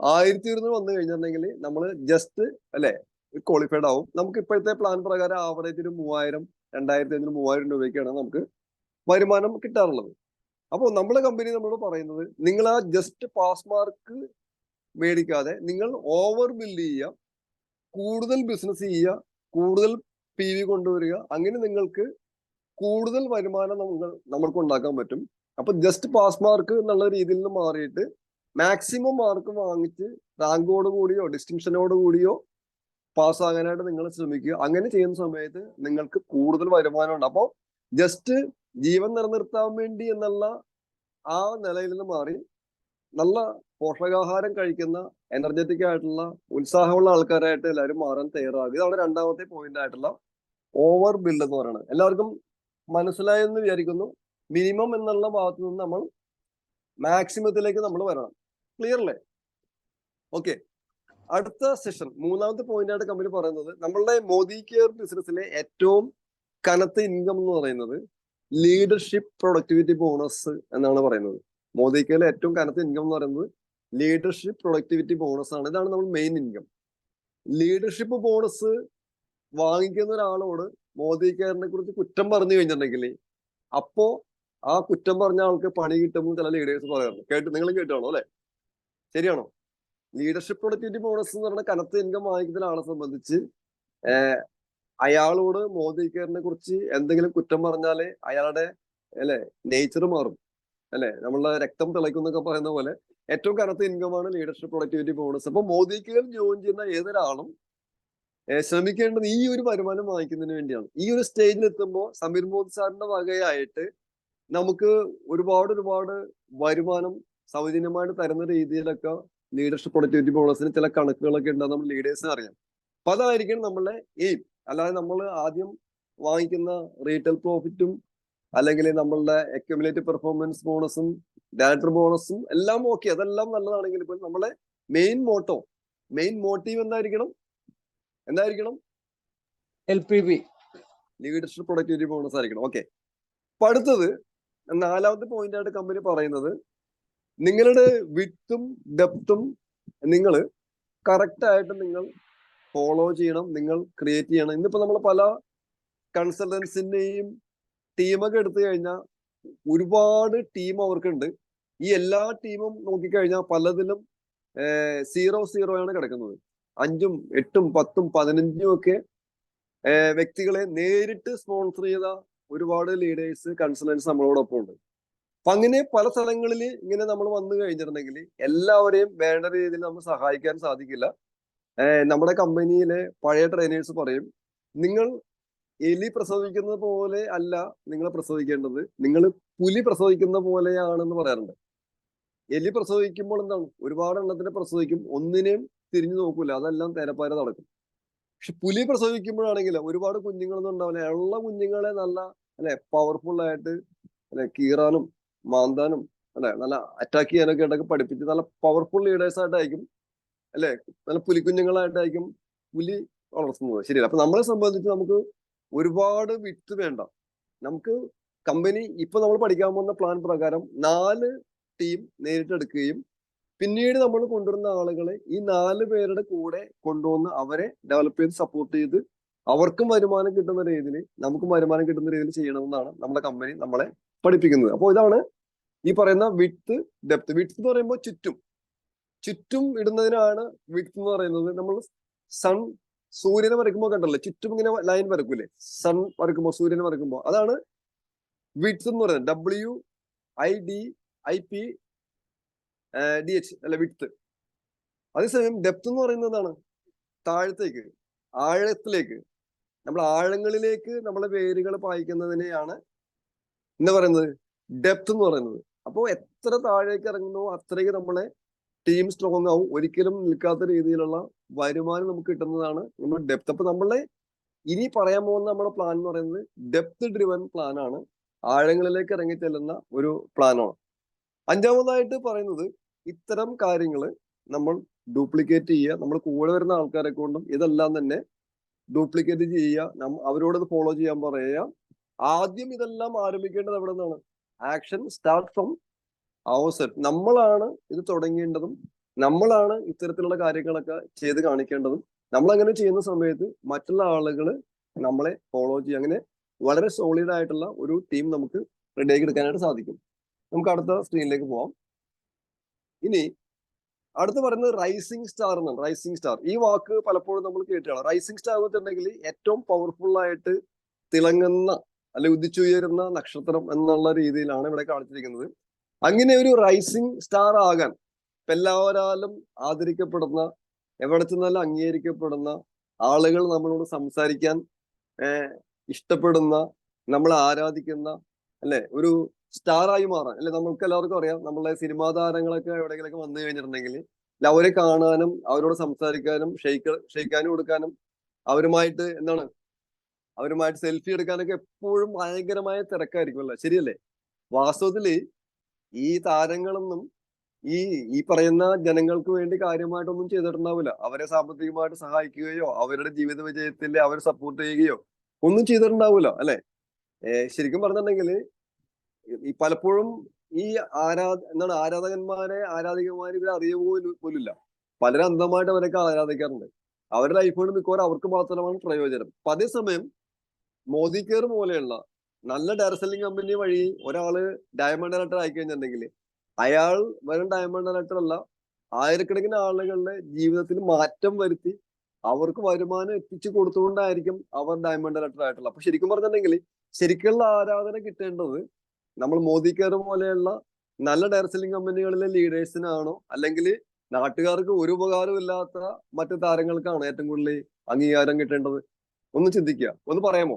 1200 വന്നു കഴിഞ്ഞിട്ടുണ്ടെങ്കിൽ നമ്മൾ ജസ്റ്റ് അല്ലെ ക്വാളിഫൈഡ് ആവും. നമുക്ക് ഇപ്പോഴത്തെ പ്ലാൻ പ്രകാരം ആവറേജ് ഒരു 2500-3000 രൂപയ്ക്കാണ് നമുക്ക് വരുമാനം കിട്ടാറുള്ളത്. അപ്പോൾ നമ്മുടെ കമ്പനി നമ്മളോട് പറയുന്നത്, നിങ്ങൾ ആ ജസ്റ്റ് പാസ് മാർക്ക് മേടിക്കാതെ നിങ്ങൾ ഓവർ ബിൽഡ് ചെയ്യുക, കൂടുതൽ ബിസിനസ് ചെയ്യുക, കൂടുതൽ PV കൊണ്ടുവരിക. അങ്ങനെ നിങ്ങൾക്ക് കൂടുതൽ വരുമാനം നമ്മൾക്ക് ഉണ്ടാക്കാൻ പറ്റും. അപ്പൊ ജസ്റ്റ് പാസ് മാർക്ക് എന്നുള്ള രീതിയിൽ നിന്ന് മാറിയിട്ട് മാക്സിമം മാർക്ക് വാങ്ങിച്ച് റാങ്കോട് കൂടിയോ ഡിസ്റ്റിങ്ഷനോട് കൂടിയോ പാസ്സാകാനായിട്ട് നിങ്ങൾ ശ്രമിക്കുക. അങ്ങനെ ചെയ്യുന്ന സമയത്ത് നിങ്ങൾക്ക് കൂടുതൽ വരുമാനം ഉണ്ട്. അപ്പോൾ ജസ്റ്റ് ജീവൻ നിലനിർത്താൻ വേണ്ടി എന്നുള്ള ആ നിലയിൽ നിന്ന് മാറി നല്ല പോഷകാഹാരം കഴിക്കുന്ന എനർജറ്റിക് ആയിട്ടുള്ള ഉത്സാഹമുള്ള ആൾക്കാരായിട്ട് എല്ലാവരും മാറാൻ തയ്യാറാകുക. ഇതാണ് രണ്ടാമത്തെ പോയിന്റ് ആയിട്ടുള്ള ഓവർ ബിൽഡ് എന്ന് പറയുന്നത്. എല്ലാവർക്കും മനസ്സിലായെന്ന് വിചാരിക്കുന്നു. മിനിമം എന്നുള്ള ഭാഗത്ത് നിന്ന് നമ്മൾ മാക്സിമത്തിലേക്ക് നമ്മൾ വരണം. ക്ലിയർ അല്ലേ? ഓക്കെ, അടുത്ത സെഷൻ മൂന്നാമത്തെ പോയിന്റ് ആയിട്ട് കമ്പനി പറയുന്നത് നമ്മളുടെ മോദി കെയർ ബിസിനസ്സിലെ ഏറ്റവും കനത്ത ഇൻകം എന്ന് പറയുന്നത് ലീഡർഷിപ്പ് പ്രൊഡക്ടിവിറ്റി ബോണസ് എന്നാണ് പറയുന്നത്. മോദി കെയറിലെ ഏറ്റവും കനത്ത ഇൻകം എന്ന് പറയുന്നത് ലീഡർഷിപ്പ് പ്രൊഡക്ടിവിറ്റി ബോണസ് ആണ്. ഇതാണ് നമ്മൾ മെയിൻ ഇൻകം. ലീഡർഷിപ്പ് ബോണസ് വാങ്ങിക്കുന്ന ഒരാളോട് മോദി കെയറിനെ കുറിച്ച് കുറ്റം പറഞ്ഞു കഴിഞ്ഞിട്ടുണ്ടെങ്കിൽ അപ്പോ ആ കുറ്റം പറഞ്ഞ ആൾക്ക് പണി കിട്ടുമ്പോൾ ചില ലീഡേഴ്സ് പറയാറുണ്ട്. നിങ്ങൾ കേട്ടാണോ അല്ലെ? ശരിയാണോ? ലീഡർഷിപ്പ് പ്രൊഡക്ടിവിറ്റി ബോണസ് എന്ന് പറഞ്ഞ കനത്ത ഇൻകം വാങ്ങിക്കുന്ന ആളെ സംബന്ധിച്ച് അയാളോട് മോദി കെയറിനെ കുറിച്ച് എന്തെങ്കിലും കുറ്റം പറഞ്ഞാല് അയാളുടെ അല്ലെ നേച്ചർ മാറും, അല്ലെ? നമ്മളുടെ രക്തം തിളയ്ക്കും എന്നൊക്കെ പറയുന്ന പോലെ ഏറ്റവും കനത്ത ഇൻകമാണ് ലീഡർഷിപ്പ് പ്രൊഡക്ടിവിറ്റി ബോണസ്. അപ്പൊ മോദി കെയർ ജോയിൻ ചെയ്യുന്ന ഏതൊരാളും ശ്രമിക്കേണ്ടത് ഈ ഒരു വരുമാനം വാങ്ങിക്കുന്നതിന് വേണ്ടിയാണ്. ഈ ഒരു സ്റ്റേജിൽ എത്തുമ്പോൾ സമീർ മോദി സാറിന്റെ വകയായിട്ട് നമുക്ക് ഒരുപാട് വരുമാനം സൗജന്യമായിട്ട് തരുന്ന രീതിയിലൊക്കെ ലീഡർഷിപ്പ് പ്രൊഡക്ടിവിറ്റി ബോണസിന് ചില കണക്കുകളൊക്കെ ഉണ്ടെന്ന് നമ്മൾ ലീഡേഴ്സിന് അറിയാം. അപ്പൊ അതായിരിക്കും നമ്മളുടെ എയിം. അല്ലാതെ നമ്മൾ ആദ്യം വാങ്ങിക്കുന്ന റീറ്റെയിൽ പ്രോഫിറ്റും അല്ലെങ്കിൽ നമ്മളുടെ അക്യുമുലേറ്റീവ് പെർഫോമൻസ് ബോണസും ഡയറക്ടർ ബോണസും എല്ലാം ഓക്കെ, അതെല്ലാം നല്ലതാണെങ്കിൽ ഇപ്പോൾ നമ്മളെ മെയിൻ മോട്ടീവ് എന്തായിരിക്കണം? LPB ലീഡർഷിപ്പ് പ്രൊഡക്ടിവിറ്റി ബോണസ് ആയിരിക്കണം. ഓക്കെ, അപ്പൊ അടുത്തത് നാലാമത്തെ പോയിന്റ് ആയിട്ട് കമ്പനി പറയുന്നത് നിങ്ങളുടെ വിഡ്ത്തും ഡെപ്തും നിങ്ങൾ കറക്റ്റ് ആയിട്ട് നിങ്ങൾ ഫോളോ ചെയ്യണം, നിങ്ങൾ ക്രിയേറ്റ് ചെയ്യണം. ഇന്നിപ്പോ നമ്മൾ പല കൺസൾട്ടൻസിന്റെയും ടീമൊക്കെ എടുത്തു കഴിഞ്ഞാൽ ഒരുപാട് ടീം അവർക്കുണ്ട്. ഈ എല്ലാ ടീമും നോക്കിക്കഴിഞ്ഞാൽ പലതിലും 0 ആണ് കിടക്കുന്നത്. 5, 8, 10, 15 ഒക്കെ വ്യക്തികളെ നേരിട്ട് സ്പോൺസർ ചെയ്ത ഒരുപാട് ലീഡേഴ്സ് കൺസൾട്ടൻസ് നമ്മളോടൊപ്പം ഉണ്ട്. അപ്പൊ അങ്ങനെ പല സ്ഥലങ്ങളിൽ ഇങ്ങനെ നമ്മൾ വന്നു കഴിഞ്ഞിട്ടുണ്ടെങ്കിൽ എല്ലാവരെയും വേണ്ട രീതിയിൽ നമ്മൾ സഹായിക്കാൻ സാധിക്കില്ല. നമ്മുടെ കമ്പനിയിലെ പഴയ ട്രെയിനേഴ്സ് പറയും, നിങ്ങൾ എലി പ്രസവിക്കുന്നത് പോലെ അല്ല നിങ്ങൾ പ്രസവിക്കേണ്ടത്, നിങ്ങൾ പുലി പ്രസവിക്കുന്ന പോലെയാണെന്ന് പറയാറുണ്ട്. എലി പ്രസവിക്കുമ്പോൾ എന്താണ്, ഒരുപാട് എണ്ണത്തിനെ പ്രസവിക്കും, ഒന്നിനെയും തിരിഞ്ഞു നോക്കൂല, അതെല്ലാം തേരപ്പാര നടക്കും. പക്ഷെ പുലി പ്രസവിക്കുമ്പോഴാണെങ്കിൽ ഒരുപാട് കുഞ്ഞുങ്ങളൊന്നും ഉണ്ടാവില്ല. ഉള്ള കുഞ്ഞുങ്ങളെ നല്ല പവർഫുൾ ആയിട്ട് കീറാനും മാന്താനും നല്ല അറ്റാക്ക് ചെയ്യാനൊക്കെ ആയിട്ടൊക്കെ പഠിപ്പിച്ച് നല്ല പവർഫുൾ ലീഡേഴ്സ് ആയിട്ടായിരിക്കും നല്ല പുലിക്കുഞ്ഞുങ്ങളായിട്ടായിരിക്കും പുലി വളർത്തുന്നത്. ശരിയല്ല? അപ്പൊ നമ്മളെ സംബന്ധിച്ച് നമുക്ക് ഒരുപാട് വിത്ത് വേണ്ട. നമുക്ക് കമ്പനി ഇപ്പൊ നമ്മൾ പഠിക്കാൻ പോകുന്ന പ്ലാൻ പ്രകാരം 4 ടീം നേരിട്ടെടുക്കുകയും പിന്നീട് നമ്മൾ കൊണ്ടുവരുന്ന ആളുകളെ ഈ 4 പേരുടെ കൂടെ കൊണ്ടുവന്ന് അവരെ ഡെവലപ്പ് ചെയ്ത് സപ്പോർട്ട് ചെയ്ത് അവർക്കും വരുമാനം കിട്ടുന്ന രീതിയിൽ നമുക്കും വരുമാനം കിട്ടുന്ന രീതിയിൽ ചെയ്യണമെന്നാണ് നമ്മുടെ കമ്പനി നമ്മളെ പഠിപ്പിക്കുന്നത്. അപ്പോൾ ഇതാണ് ഈ പറയുന്ന വിഡ്ത്ത് ഡെപ്ത്. വിഡ്ത്ത് എന്ന് പറയുമ്പോൾ ചുറ്റും ഇടുന്നതിനാണ് വിഡ്ത്ത് എന്ന് പറയുന്നത്. നമ്മൾ സൂര്യനെ വരയ്ക്കുമ്പോൾ കണ്ടല്ലേ, ചുറ്റും ഇങ്ങനെ ലൈൻ വരക്കൂലേ, സൺ വരയ്ക്കുമ്പോൾ സൂര്യനെ വരയ്ക്കുമ്പോൾ, അതാണ് വിഡ്ത്ത് എന്ന് പറയുന്നത്. WIDIPDH അല്ലെ വിഡ്ത്ത്. അതേസമയം ഡെപ്ത് എന്ന് പറയുന്നതാണ് താഴത്തേക്ക്, ആഴത്തിലേക്ക്, നമ്മൾ ആഴങ്ങളിലേക്ക് നമ്മളെ വേരുകൾ പായിക്കുന്നതിനെയാണ് എന്താ പറയുന്നത്, ഡെപ്ത് എന്ന് പറയുന്നത്. അപ്പോൾ എത്ര താഴേക്ക് ഇറങ്ങുന്നോ അത്രയ്ക്ക് നമ്മളെ ടീം സ്ട്രോങ് ആവും. ഒരിക്കലും നിൽക്കാത്ത രീതിയിലുള്ള വരുമാനം നമുക്ക് കിട്ടുന്നതാണ് നമ്മൾ ഡെപ്ത്. അപ്പൊ നമ്മളെ ഇനി പറയാൻ പോകുന്ന നമ്മുടെ പ്ലാൻ എന്ന് പറയുന്നത് ഡെപ്ത് ഡ്രിവൻ പ്ലാൻ ആണ്. ആഴങ്ങളിലേക്ക് ഇറങ്ങി ചെല്ലുന്ന ഒരു പ്ലാനാണ്. 5ാമതായിട്ട് പറയുന്നത് ഇത്തരം കാര്യങ്ങൾ നമ്മൾ ഡ്യൂപ്ലിക്കേറ്റ് ചെയ്യുക. നമ്മൾ കൂടെ വരുന്ന ആൾക്കാരെ കൊണ്ടും ഇതെല്ലാം തന്നെ ഡ്യൂപ്ലിക്കേറ്റ് ചെയ്യുക, അവരോട് ഇത് ഫോളോ ചെയ്യാൻ പറയുക. ആദ്യം ഇതെല്ലാം ആരംഭിക്കേണ്ടത് എവിടെ നിന്നാണ്? Action start from our self. നമ്മളാണ് ഇത് തുടങ്ങേണ്ടതും നമ്മളാണ് ഇത്തരത്തിലുള്ള കാര്യങ്ങളൊക്കെ ചെയ്ത് കാണിക്കേണ്ടതും. നമ്മൾ അങ്ങനെ ചെയ്യുന്ന സമയത്ത് മറ്റുള്ള ആളുകൾ നമ്മളെ ഫോളോ ചെയ്യുക. അങ്ങനെ വളരെ സോളിഡ് ആയിട്ടുള്ള ഒരു ടീം നമുക്ക് റെഡിയാക്കി എടുക്കാനായിട്ട് സാധിക്കും. നമുക്ക് അടുത്ത സ്ക്രീനിലേക്ക് പോവാം. ഇനി അടുത്ത് പറയുന്നത് റൈസിംഗ് സ്റ്റാർ എന്നാണ്. റൈസിംഗ് സ്റ്റാർ ഈ വാക്ക് പലപ്പോഴും നമ്മൾ കേട്ടാണ്. റൈസിംഗ് സ്റ്റാർ എന്ന് വെച്ചിട്ടുണ്ടെങ്കിൽ ഏറ്റവും പവർഫുൾ ആയിട്ട് തിളങ്ങുന്ന അല്ലെ ഉദിച്ചുയരുന്ന നക്ഷത്രം എന്നുള്ള രീതിയിലാണ് ഇവിടെ കാണിച്ചിരിക്കുന്നത്. അങ്ങനെ ഒരു റൈസിംഗ് സ്റ്റാർ ആകാൻ എല്ലാവരാലും ആദരിക്കപ്പെടുന്ന, എവിടെ ചെന്നാലും അംഗീകരിക്കപ്പെടുന്ന, ആളുകൾ നമ്മളോട് സംസാരിക്കാൻ ഇഷ്ടപ്പെടുന്ന, നമ്മളെ ആരാധിക്കുന്ന അല്ലെ ഒരു സ്റ്റാർ ആയി മാറാൻ. അല്ലെ നമ്മൾക്ക് എല്ലാവർക്കും അറിയാം, നമ്മളെ സിനിമാ താരങ്ങളൊക്കെ എവിടെയെങ്കിലൊക്കെ വന്നു കഴിഞ്ഞിട്ടുണ്ടെങ്കിൽ അവരെ കാണാനും അവരോട് സംസാരിക്കാനും ഷെയ്ക്കാനും കൊടുക്കാനും അവരുമായിട്ട് അവരുമായിട്ട് സെൽഫി എടുക്കാനൊക്കെ എപ്പോഴും ഭയങ്കരമായ തിരക്കായിരിക്കും അല്ലേ? ശരിയല്ലേ? വാസ്തവത്തില് ഈ താരങ്ങളൊന്നും ഈ ഈ പറയുന്ന ജനങ്ങൾക്ക് വേണ്ടി കാര്യമായിട്ടൊന്നും ചെയ്തിട്ടുണ്ടാവില്ല. അവരെ സാമ്പത്തികമായിട്ട് സഹായിക്കുകയോ അവരുടെ ജീവിത വിജയത്തിൽ അവരെ സപ്പോർട്ട് ചെയ്യുകയോ ഒന്നും ചെയ്തിട്ടുണ്ടാവില്ല അല്ലെ? ശരിക്കും പറഞ്ഞിട്ടുണ്ടെങ്കിൽ ഈ പലപ്പോഴും ഈ ആരാധകന്മാരെ ഇവരെ അറിയ പോലില്ല. പലരും അന്ധമായിട്ട് അവരൊക്കെ ആരാധിക്കാറുണ്ട്. അവരുടെ ലൈഫുകൊണ്ട് മിക്കവാറും അവർക്ക് മാത്രമാണ് പ്രയോജനം. അപ്പൊ അതേസമയം മോദി കെയർ പോലെയുള്ള നല്ല ഡയറക്ട് സെല്ലിംഗ് കമ്പനി വഴി ഒരാള് ഡയമണ്ട് അലർട്ട് ആയി കഴിഞ്ഞിട്ടുണ്ടെങ്കിൽ അയാൾ വെറും ഡയമണ്ട് അലർട്ട് അല്ല, ആയിരക്കണക്കിന് ആളുകളുടെ ജീവിതത്തിൽ മാറ്റം വരുത്തി അവർക്ക് വരുമാനം എത്തിച്ചു കൊടുത്തുകൊണ്ടായിരിക്കും അവർ ഡയമണ്ട് അലർട്ട് ആയിട്ടുള്ളത്. അപ്പൊ ശരിക്കും പറഞ്ഞിട്ടുണ്ടെങ്കിൽ ശരിക്കുള്ള ആരാധന കിട്ടേണ്ടത് നമ്മൾ മോദി കെയർ പോലെയുള്ള നല്ല ഡയറക്ട് സെല്ലിംഗ് കമ്പനികളിലെ ലീഡേഴ്സിനാണോ, അല്ലെങ്കിൽ നാട്ടുകാർക്ക് ഒരു ഉപകാരം ഇല്ലാത്ത മറ്റു താരങ്ങൾക്കാണോ ഏറ്റവും കൂടുതൽ അംഗീകാരം കിട്ടേണ്ടത്? ഒന്ന് ചിന്തിക്കുക, ഒന്ന് പറയാമോ?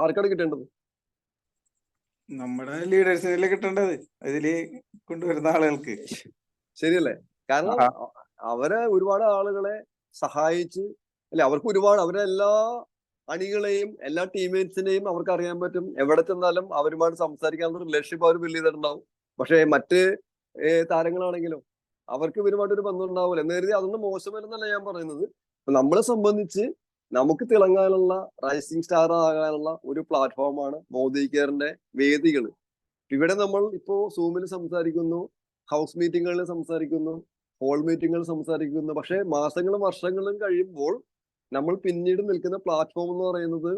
ആർക്കാണ് കിട്ടേണ്ടത്? നമ്മുടെ ലീഡേഴ്സിനല്ലേ കിട്ടേണ്ടത്, ഇതില് കൊണ്ടുവരുന്ന ആളുകൾക്ക്. ശരിയല്ലേ? കാരണം അവരെ ഒരുപാട് ആളുകളെ സഹായിച്ച് അല്ലെ, അവർക്ക് ഒരുപാട് അവരെ എല്ലാ അണികളെയും എല്ലാ ടീംമേറ്റ്സിനെയും അവർക്ക് അറിയാൻ പറ്റും. എവിടെ ചെന്നാലും അവരുമായിട്ട് സംസാരിക്കാനുള്ള റിലേഷൻഷിപ്പ് അവർ ബിൽഡ് ചെയ്തിട്ടുണ്ടാവും. പക്ഷെ മറ്റ് താരങ്ങളാണെങ്കിലും അവർക്ക് ഇവരുമായിട്ട് ഒരു ബന്ധം ഉണ്ടാവില്ല. എന്ന് കരുതി അതൊന്നും മോശമല്ലെന്നല്ല ഞാൻ പറയുന്നത്. നമ്മളെ സംബന്ധിച്ച് നമുക്ക് തിളങ്ങാനുള്ള, റൈസിംഗ് സ്റ്റാർ ആകാനുള്ള ഒരു പ്ലാറ്റ്ഫോമാണ് മോദി കെയറിന്റെ വേദികൾ. ഇവിടെ നമ്മൾ ഇപ്പോ സൂമിൽ സംസാരിക്കുന്നു, ഹൗസ് മീറ്റിങ്ങുകളിൽ സംസാരിക്കുന്നു, ഹോൾ മീറ്റിങ്ങുകളിൽ സംസാരിക്കുന്നു. പക്ഷെ മാസങ്ങളും വർഷങ്ങളും കഴിയുമ്പോൾ നമ്മൾ പിന്നീട് നിൽക്കുന്ന പ്ലാറ്റ്ഫോം എന്ന് പറയുന്നത്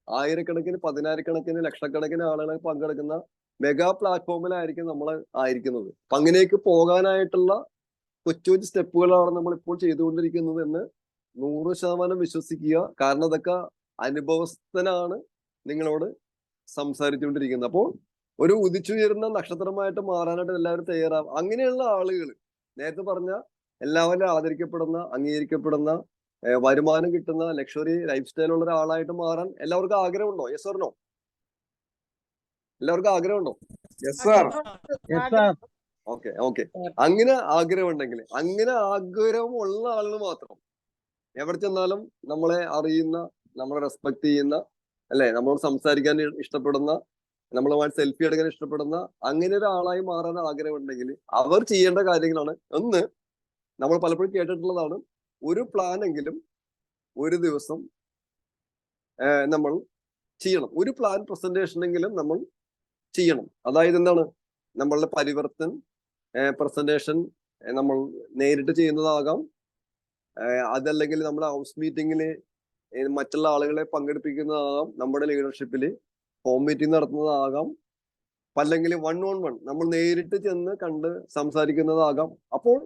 ആയിരക്കണക്കിന്, പതിനായിരക്കണക്കിന്, ലക്ഷക്കണക്കിന് ആളുകൾ പങ്കെടുക്കുന്ന മെഗാ പ്ലാറ്റ്ഫോമിലായിരിക്കും നമ്മൾ ആയിരിക്കുന്നത്. അപ്പൊ അങ്ങനെയൊക്കെ പോകാനായിട്ടുള്ള കൊച്ചു കൊച്ചു സ്റ്റെപ്പുകളാണ് നമ്മൾ ഇപ്പോൾ ചെയ്തുകൊണ്ടിരിക്കുന്നത് എന്ന് 100% വിശ്വസിക്കുക. കാരണം അതൊക്കെ അനുഭവസ്ഥനാണ് നിങ്ങളോട് സംസാരിച്ചുകൊണ്ടിരിക്കുന്നത്. അപ്പോൾ ഒരു ഉദിച്ചുയരുന്ന നക്ഷത്രമായിട്ട് മാറാനായിട്ട് എല്ലാവരും തയ്യാറാവും. അങ്ങനെയുള്ള ആളുകൾ, നേരത്തെ പറഞ്ഞ എല്ലാവരും ആദരിക്കപ്പെടുന്ന, അംഗീകരിക്കപ്പെടുന്ന, വരുമാനം കിട്ടുന്ന ലക്ഷറി ലൈഫ് സ്റ്റൈൽ ഉള്ള ഒരാളായിട്ട് മാറാൻ എല്ലാവർക്കും ആഗ്രഹമുണ്ടോ? Yes or no? എല്ലാവർക്കും ആഗ്രഹമുണ്ടോ? ഓക്കെ. അങ്ങനെ ആഗ്രഹം ഉണ്ടെങ്കിൽ, അങ്ങനെ ആഗ്രഹമുള്ള ആളുകൾ മാത്രം എവിടെ ചെന്നാലും നമ്മളെ അറിയുന്ന, നമ്മളെ റെസ്പെക്ട് ചെയ്യുന്ന, അല്ലെ, നമ്മളോട് സംസാരിക്കാൻ ഇഷ്ടപ്പെടുന്ന, നമ്മളുമായിട്ട് സെൽഫി എടുക്കാൻ ഇഷ്ടപ്പെടുന്ന അങ്ങനെ ഒരാളായി മാറാൻ ആഗ്രഹം ഉണ്ടെങ്കിൽ അവർ ചെയ്യേണ്ട കാര്യങ്ങളാണ്. ഒന്ന്, നമ്മൾ പലപ്പോഴും കേട്ടിട്ടുള്ളതാണ്, ഒരു പ്ലാൻ എങ്കിലും ഒരു ദിവസം നമ്മൾ ചെയ്യണം. ഒരു പ്ലാൻ പ്രസന്റേഷൻ എങ്കിലും നമ്മൾ ചെയ്യണം. അതായത് എന്താണ്? നമ്മളുടെ പരിവർത്തൻ പ്രസന്റേഷൻ നമ്മൾ നേരിട്ട് ചെയ്യുന്നതാകാം, അതല്ലെങ്കിൽ നമ്മുടെ ഹൗസ് മീറ്റിങ്ങിൽ മറ്റുള്ള ആളുകളെ പങ്കെടുപ്പിക്കുന്നതാകാം, നമ്മുടെ ലീഡർഷിപ്പിൽ ഹോം മീറ്റിംഗ് നടത്തുന്നതാകാം, അല്ലെങ്കിൽ 1-on-1 നമ്മൾ നേരിട്ട് ചെന്ന് കണ്ട് സംസാരിക്കുന്നതാകാം. അപ്പോൾ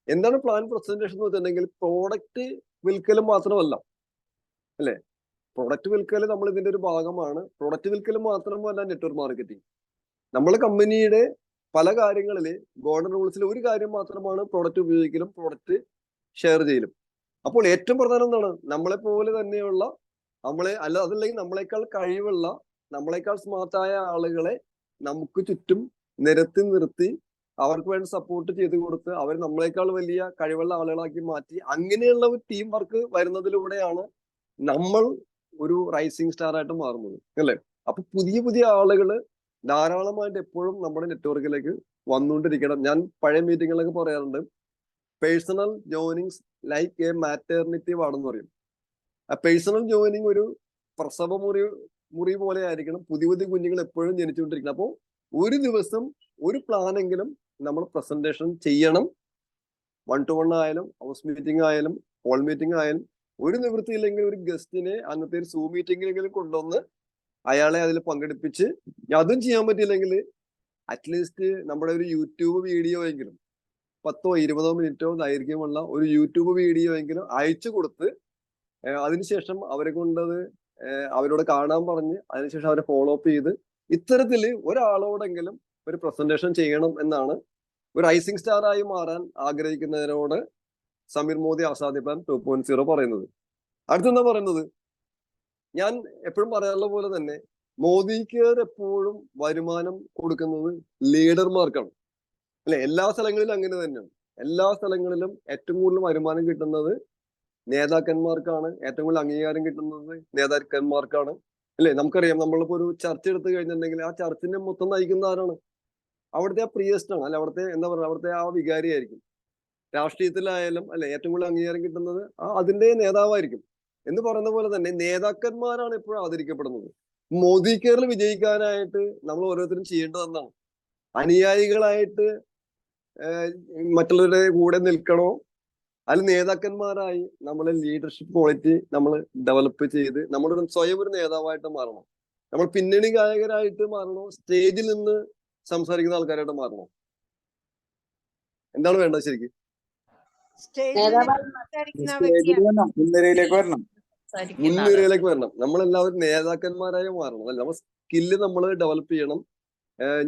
എന്താണ് പ്ലാൻ പ്രസന്റേഷൻ എന്ന് വെച്ചിട്ടുണ്ടെങ്കിൽ പ്രോഡക്റ്റ് വിൽക്കലും മാത്രമല്ല, അല്ലെ? പ്രൊഡക്റ്റ് വിൽക്കൽ നമ്മൾ ഇതിന്റെ ഒരു ഭാഗമാണ്. പ്രൊഡക്റ്റ് വിൽക്കൽ മാത്രമല്ല നെറ്റ്വർക്ക് മാർക്കറ്റിംഗ്. നമ്മളെ കമ്പനിയുടെ പല കാര്യങ്ങളിൽ ഗോൾഡൻ റൂൾസിൽ ഒരു കാര്യം മാത്രമാണ് പ്രൊഡക്റ്റ് ഉപയോഗിക്കലും പ്രൊഡക്റ്റ് ഷെയർ ചെയ്യലും. അപ്പോൾ ഏറ്റവും പ്രധാനം എന്താണ്? നമ്മളെ പോലെ തന്നെയുള്ള, അതല്ലെങ്കിൽ നമ്മളെക്കാൾ കഴിവുള്ള, നമ്മളെക്കാൾ സ്മാർട്ടായ ആളുകളെ നമുക്ക് ചുറ്റും നിരത്തി നിർത്തി അവർക്ക് വേണ്ടി സപ്പോർട്ട് ചെയ്ത് കൊടുത്ത് അവർ നമ്മളെക്കാൾ വലിയ കഴിവുള്ള ആളുകളാക്കി മാറ്റി അങ്ങനെയുള്ള ഒരു ടീം വർക്ക് വരുന്നതിലൂടെയാണ് നമ്മൾ ഒരു റൈസിംഗ് സ്റ്റാർ ആയിട്ട് മാറുന്നത്, അല്ലേ? അപ്പൊ പുതിയ പുതിയ ആളുകൾ ധാരാളമായിട്ട് എപ്പോഴും നമ്മുടെ നെറ്റ്വർക്കിലേക്ക് വന്നുകൊണ്ടിരിക്കണം. ഞാൻ പഴയ മീറ്റിങ്ങുകളൊക്കെ പറയാറുണ്ട്, പേഴ്സണൽ ജോയിനിങ്സ് ലൈക്ക് എ മാറ്റേർണിറ്റി വാർഡെന്ന് പറയും. ആ പേഴ്സണൽ ജോയിനിങ് ഒരു പ്രസവ മുറി പോലെ ആയിരിക്കണം. പുതിയ പുതിയ കുഞ്ഞുങ്ങൾ എപ്പോഴും ജനിച്ചുകൊണ്ടിരിക്കണം. അപ്പോൾ ഒരു ദിവസം ഒരു പ്ലാനെങ്കിലും നമ്മൾ പ്രസന്റേഷൻ ചെയ്യണം. 1-to-1 ആയാലും ഹൗസ് മീറ്റിംഗ് ആയാലും ഹോൾ മീറ്റിംഗ് ആയാലും. ഒരു നിവൃത്തിയില്ലെങ്കിൽ ഒരു ഗസ്റ്റിനെ അന്നത്തെ ഒരു സൂം മീറ്റിംഗിലെങ്കിലും കൊണ്ടുവന്ന് അയാളെ അതിൽ പങ്കെടുപ്പിച്ച്, അതും ചെയ്യാൻ പറ്റിയില്ലെങ്കിൽ അറ്റ്ലീസ്റ്റ് നമ്മുടെ ഒരു യൂട്യൂബ് വീഡിയോ എങ്കിലും 10-20 മിനിറ്റോ ദൈർഘ്യമുള്ള ഒരു യൂട്യൂബ് വീഡിയോ എങ്കിലും അയച്ചു കൊടുത്ത് അതിനുശേഷം അവരെ കൊണ്ടത് അവരോട് കാണാൻ പറഞ്ഞ് അതിനുശേഷം അവരെ ഫോളോ അപ്പ് ചെയ്ത് ഇത്തരത്തില് ഒരാളോടെങ്കിലും ഒരു പ്രസന്റേഷൻ ചെയ്യണം എന്നാണ് ഒരു റൈസിംഗ് സ്റ്റാർ ആയി മാറാൻ ആഗ്രഹിക്കുന്നതിനോട് സമീർ മോദി ആസാദി പ്ലാൻ 2.0 പറയുന്നത്. അടുത്തെന്താ പറയുന്നത്? ഞാൻ എപ്പോഴും പറയാറുള്ള പോലെ തന്നെ മോദി കെയർ എപ്പോഴും വരുമാനം കൊടുക്കുന്നത് ലീഡർമാർക്കാണ്, അല്ലെ? എല്ലാ സ്ഥലങ്ങളിലും അങ്ങനെ തന്നെയാണ്. എല്ലാ സ്ഥലങ്ങളിലും ഏറ്റവും കൂടുതൽ വരുമാനം കിട്ടുന്നത് നേതാക്കന്മാർക്കാണ്, ഏറ്റവും കൂടുതൽ അംഗീകാരം കിട്ടുന്നത് നേതാക്കന്മാർക്കാണ്, അല്ലെ? നമുക്കറിയാം, നമ്മളിപ്പോ ഒരു ചർച്ച എടുത്തു കഴിഞ്ഞിട്ടുണ്ടെങ്കിൽ ആ ചർച്ചിനെ മൊത്തം നയിക്കുന്ന ആരാണ്? അവിടുത്തെ ആ പ്രിയസ്റ്റാണ്, അല്ലെ? അവിടുത്തെ എന്താ പറയുക, അവിടുത്തെ ആ വികാരിയായിരിക്കും. രാഷ്ട്രീയത്തിലായാലും അല്ലെ ഏറ്റവും കൂടുതൽ അംഗീകാരം കിട്ടുന്നത് അതിന്റെ നേതാവായിരിക്കും. എന്ന് പറയുന്ന പോലെ തന്നെ നേതാക്കന്മാരാണ് എപ്പോഴും ആദരിക്കപ്പെടുന്നത്. മോദി കെയറിൽ വിജയിക്കാനായിട്ട് നമ്മൾ ഓരോരുത്തരും ചെയ്യേണ്ടത് എന്താണ്? അനുയായികളായിട്ട് മറ്റുള്ളവരുടെ കൂടെ നിൽക്കണോ, അതിൽ നേതാക്കന്മാരായി നമ്മളെ ലീഡർഷിപ്പ് ക്വാളിറ്റി നമ്മൾ ഡെവലപ്പ് ചെയ്ത് നമ്മൾ സ്വയം ഒരു നേതാവായിട്ട് മാറണോ? നമ്മൾ പിന്നണി ഗായകരായിട്ട് മാറണോ? സ്റ്റേജിൽ നിന്ന് സംസാരിക്കുന്ന ആൾക്കാരായിട്ട് മാറണോ? എന്താണ് വേണ്ടത് ശരിക്കും? മുൻനിരയിലേക്ക് വരണം. മുൻനിരയിലേക്ക് വരണം. നമ്മളെല്ലാവരും നേതാക്കന്മാരായി മാറണം, അല്ല? നമ്മൾ സ്കില്ല് നമ്മൾ ഡെവലപ്പ് ചെയ്യണം.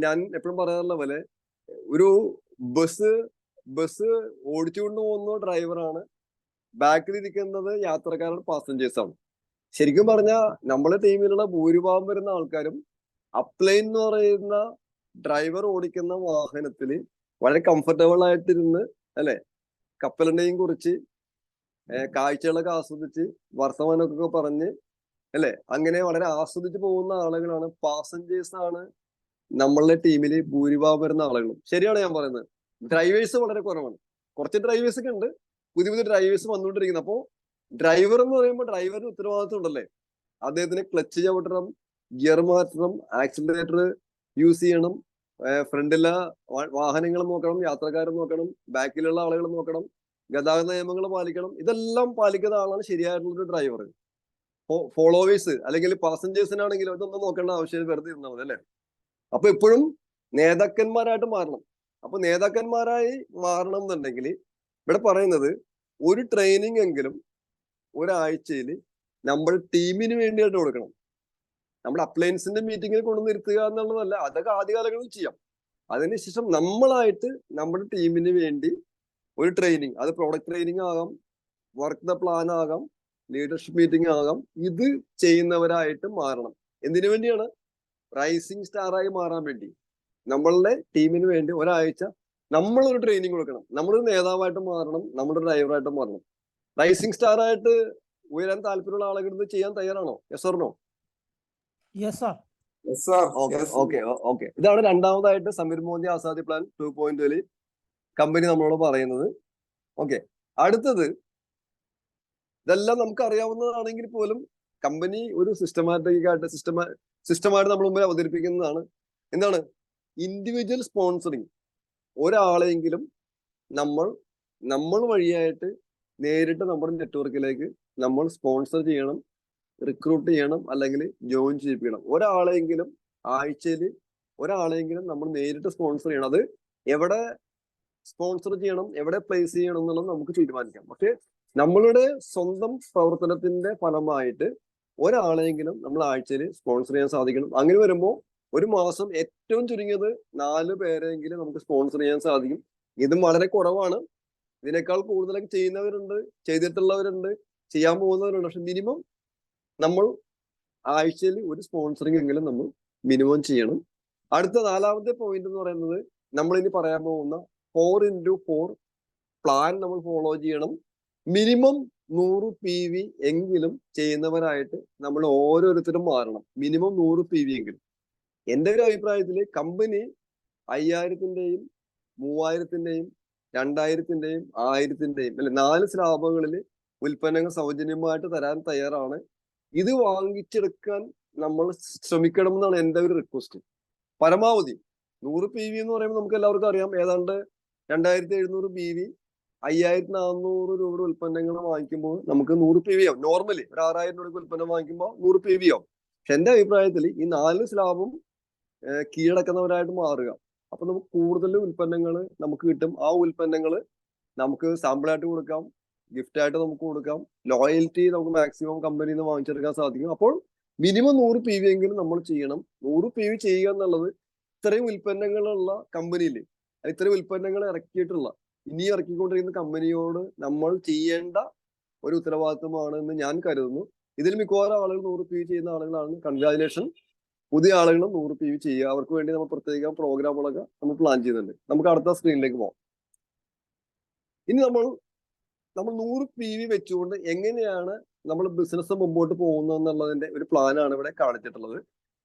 ഞാൻ എപ്പോഴും പറയാറുള്ള പോലെ, ഒരു ബസ് ഓടിച്ചുകൊണ്ട് പോകുന്ന ഡ്രൈവറാണ്, ബാക്കിലിരിക്കുന്നത് യാത്രക്കാരുടെ പാസഞ്ചേഴ്സ് ആണ്. ശരിക്കും പറഞ്ഞാൽ നമ്മളെ ടീമിലുള്ള ഭൂരിഭാഗം വരുന്ന ആൾക്കാരും അപ്ലൈൻ എന്ന് പറയുന്ന ഡ്രൈവർ ഓടിക്കുന്ന വാഹനത്തിൽ വളരെ കംഫർട്ടബിൾ ആയിട്ടിരുന്ന്, അല്ലെ, കപ്പലിനെയും കുറിച്ച് കാഴ്ചകളൊക്കെ ആസ്വദിച്ച് വർത്തമാനമൊക്കെ പറഞ്ഞ്, അല്ലെ, അങ്ങനെ വളരെ ആസ്വദിച്ച് പോകുന്ന ആളുകളാണ്, പാസഞ്ചേഴ്സ് ആണ് നമ്മളുടെ ടീമില് ഭൂരിഭാഗം വരുന്ന ആളുകളും. ശരിയാണ് ഞാൻ പറയുന്നത്. ഡ്രൈവേഴ്സ് വളരെ കുറവാണ്. കുറച്ച് ഡ്രൈവേഴ്സ് ഒക്കെ ഉണ്ട്, പുതിയ പുതിയ ഡ്രൈവേഴ്സ് വന്നുകൊണ്ടിരിക്കുന്നത്. അപ്പോ ഡ്രൈവർ എന്ന് പറയുമ്പോൾ ഡ്രൈവറിന് ഉത്തരവാദിത്വം ഉണ്ടല്ലേ? അദ്ദേഹത്തിന് ക്ലച്ച് ചവിട്ടണം, ഗിയർ മാറ്റണം, ആക്സിലറേറ്റർ യൂസ് ചെയ്യണം, ഫ്രണ്ടിലെ വാഹനങ്ങൾ നോക്കണം, യാത്രക്കാരെ നോക്കണം, ബാക്കിലുള്ള ആളുകൾ നോക്കണം, ഗതാഗത നിയമങ്ങൾ പാലിക്കണം. ഇതെല്ലാം പാലിക്കുന്ന ആളാണ് ശരിയായിട്ടുള്ള ഒരു ഡ്രൈവർ. ഫോളോവേഴ്സ് അല്ലെങ്കിൽ പാസഞ്ചേഴ്സിനാണെങ്കിലും ഇതൊന്നും നോക്കേണ്ട ആവശ്യം വെറുതെ ഇരുന്നാൽ മതി, അല്ലെ? അപ്പൊ എപ്പോഴും നേതാക്കന്മാരായിട്ട് മാറണം. അപ്പൊ നേതാക്കന്മാരായി മാറണം എന്നുണ്ടെങ്കിൽ ഇവിടെ പറയുന്നത് ഒരു ട്രെയിനിങ് എങ്കിലും ഒരാഴ്ചയിൽ നമ്മൾ ടീമിന് വേണ്ടിയിട്ട് കൊടുക്കണം. നമ്മുടെ അപ്ലയൻസിന്റെ മീറ്റിങ്ങിൽ കൊണ്ടുവന്നിരുത്തുക എന്നുള്ളതല്ല, അതൊക്കെ ആദ്യകാലങ്ങളിൽ ചെയ്യാം. അതിനുശേഷം നമ്മളായിട്ട് നമ്മുടെ ടീമിന് വേണ്ടി ഒരു ട്രെയിനിങ്, അത് പ്രോഡക്റ്റ് ട്രെയിനിങ് ആകാം, വർക്ക് ദ പ്ലാൻ ആകാം, ലീഡർഷിപ്പ് മീറ്റിംഗ് ആകാം, ഇത് ചെയ്യുന്നവരായിട്ട് മാറണം. എന്തിനു വേണ്ടിയാണ്? റൈസിംഗ് സ്റ്റാറായി മാറാൻ വേണ്ടി. നമ്മളുടെ ടീമിന് വേണ്ടി ഒരാഴ്ച നമ്മളൊരു ട്രെയിനിങ് കൊടുക്കണം. നമ്മളൊരു നേതാവായിട്ട് മാറണം, നമ്മുടെ ഡ്രൈവറായിട്ട് മാറണം. റൈസിംഗ് സ്റ്റാർ ആയിട്ട് ഉയരാൻ താല്പര്യമുള്ള ആളുകൾ ഇത് ചെയ്യാൻ തയ്യാറാണോ? Yes or no? ഓക്കെ. ഇതാണ് രണ്ടാമതായിട്ട് സമീർ മോദി ആസാദി പ്ലാൻ 2.0 കമ്പനി നമ്മളോട് പറയുന്നത്. ഓക്കെ, അടുത്തത്, ഇതെല്ലാം നമുക്ക് അറിയാവുന്നതാണെങ്കിൽ പോലും കമ്പനി ഒരു സിസ്റ്റമായിട്ട് നമ്മൾ മുമ്പിൽ അവതരിപ്പിക്കുന്നതാണ്. എന്താണ്? Individual sponsoring. ഒരാളെങ്കിലും നമ്മൾ വഴിയായിട്ട് നേരിട്ട് നമ്മുടെ നെറ്റ്വർക്കിലേക്ക് നമ്മൾ സ്പോൺസർ ചെയ്യണം, റിക്രൂട്ട് ചെയ്യണം, അല്ലെങ്കിൽ ജോയിൻ ചെയ്യിപ്പിക്കണം. ഒരാളെങ്കിലും ആഴ്ചയിൽ നമ്മൾ നേരിട്ട് സ്പോൺസർ ചെയ്യണം. അത് എവിടെ സ്പോൺസർ ചെയ്യണം, എവിടെ പ്ലേസ് ചെയ്യണം എന്നുള്ളത് നമുക്ക് തീരുമാനിക്കാം. പക്ഷെ നമ്മളുടെ സ്വന്തം പ്രവർത്തനത്തിന്റെ ഫലമായിട്ട് ഒരാളെങ്കിലും നമ്മൾ ആഴ്ചയിൽ സ്പോൺസർ ചെയ്യാൻ സാധിക്കണം. അങ്ങനെ വരുമ്പോൾ ഒരു മാസം ഏറ്റവും ചുരുങ്ങിയത് 4 പേരെങ്കിലും നമുക്ക് സ്പോൺസർ ചെയ്യാൻ സാധിക്കും. ഇതും വളരെ കുറവാണ്. ഇതിനേക്കാൾ കൂടുതലൊക്കെ ചെയ്യുന്നവരുണ്ട്, ചെയ്തിട്ടുള്ളവരുണ്ട്, ചെയ്യാൻ പോകുന്നവരുണ്ട്. പക്ഷെ മിനിമം നമ്മൾ ആഴ്ചയിൽ ഒരു സ്പോൺസറിങ് എങ്കിലും നമ്മൾ മിനിമം ചെയ്യണം. അടുത്ത 4ാമത്തെ പോയിന്റ് എന്ന് പറയുന്നത്, നമ്മൾ ഇനി പറയാൻ പോകുന്ന 4x4 പ്ലാൻ നമ്മൾ ഫോളോ ചെയ്യണം. മിനിമം 100 PV എങ്കിലും ചെയ്യുന്നവരായിട്ട് നമ്മൾ ഓരോരുത്തരും മാറണം. മിനിമം 100 PV എങ്കിലും. എന്റെ ഒരു അഭിപ്രായത്തിൽ കമ്പനി 5000-ന്റെയും 3000-ന്റെയും 2000-ന്റെയും 1000-ന്റെയും അല്ലെ 4 സ്ലാബുകളിൽ ഉൽപ്പന്നങ്ങൾ സൗജന്യമായിട്ട് തരാൻ തയ്യാറാണ്. ഇത് വാങ്ങിച്ചെടുക്കാൻ നമ്മൾ ശ്രമിക്കണം എന്നാണ് എൻ്റെ ഒരു റിക്വസ്റ്റ്. പരമാവധി 100 PV എന്ന് പറയുമ്പോൾ നമുക്ക് എല്ലാവർക്കും അറിയാം, ഏതാണ്ട് 2700 PV 5400 രൂപയുടെ ഉൽപ്പന്നങ്ങൾ വാങ്ങിക്കുമ്പോൾ നമുക്ക് 100 PV ആവും. നോർമലി ഒരു 6000 രൂപ ഉൽപ്പന്നം വാങ്ങിക്കുമ്പോൾ 100 PV ആവും. പക്ഷെ എന്റെ അഭിപ്രായത്തിൽ ഈ 4 സ്ലാബും കീഴടക്കുന്നവരായിട്ട് മാറുക. അപ്പൊ നമുക്ക് കൂടുതൽ ഉൽപ്പന്നങ്ങൾ നമുക്ക് കിട്ടും. ആ ഉൽപ്പന്നങ്ങൾ നമുക്ക് സാമ്പിളായിട്ട് കൊടുക്കാം, ഗിഫ്റ്റ് ആയിട്ട് നമുക്ക് കൊടുക്കാം, ലോയൽറ്റി നമുക്ക് മാക്സിമം കമ്പനിയിൽ നിന്ന് വാങ്ങിച്ചെടുക്കാൻ സാധിക്കും. അപ്പോൾ മിനിമം 100 PV എങ്കിലും നമ്മൾ ചെയ്യണം. 100 PV ചെയ്യുക എന്നുള്ളത് ഇത്രയും ഉൽപ്പന്നങ്ങളുള്ള കമ്പനിയിൽ, ഇത്രയും ഉൽപ്പന്നങ്ങൾ ഇറക്കിയിട്ടുള്ള ഇനി ഇറക്കിക്കൊണ്ടിരിക്കുന്ന കമ്പനിയോട് നമ്മൾ ചെയ്യേണ്ട ഒരു ഉത്തരവാദിത്വമാണ് എന്ന് ഞാൻ കരുതുന്നു. ഇതിൽ മിക്കവാറും ആളുകൾ 100 PV ചെയ്യുന്ന ആളുകളാണ്. കൺഗ്രാജുലേഷൻ. പുതിയ ആളുകൾ 100 PV ചെയ്യുക. അവർക്ക് വേണ്ടി നമ്മൾ പ്രത്യേക പ്രോഗ്രാമുകളൊക്കെ നമ്മൾ പ്ലാൻ ചെയ്യുന്നുണ്ട്. നമുക്ക് അടുത്ത സ്ക്രീനിലേക്ക് പോകാം. ഇനി നമ്മൾ 100 PV വെച്ചുകൊണ്ട് എങ്ങനെയാണ് നമ്മൾ ബിസിനസ് മുമ്പോട്ട് പോകുന്നത് എന്നുള്ളതിന്റെ ഒരു പ്ലാനാണ് ഇവിടെ കാണിച്ചിട്ടുള്ളത്.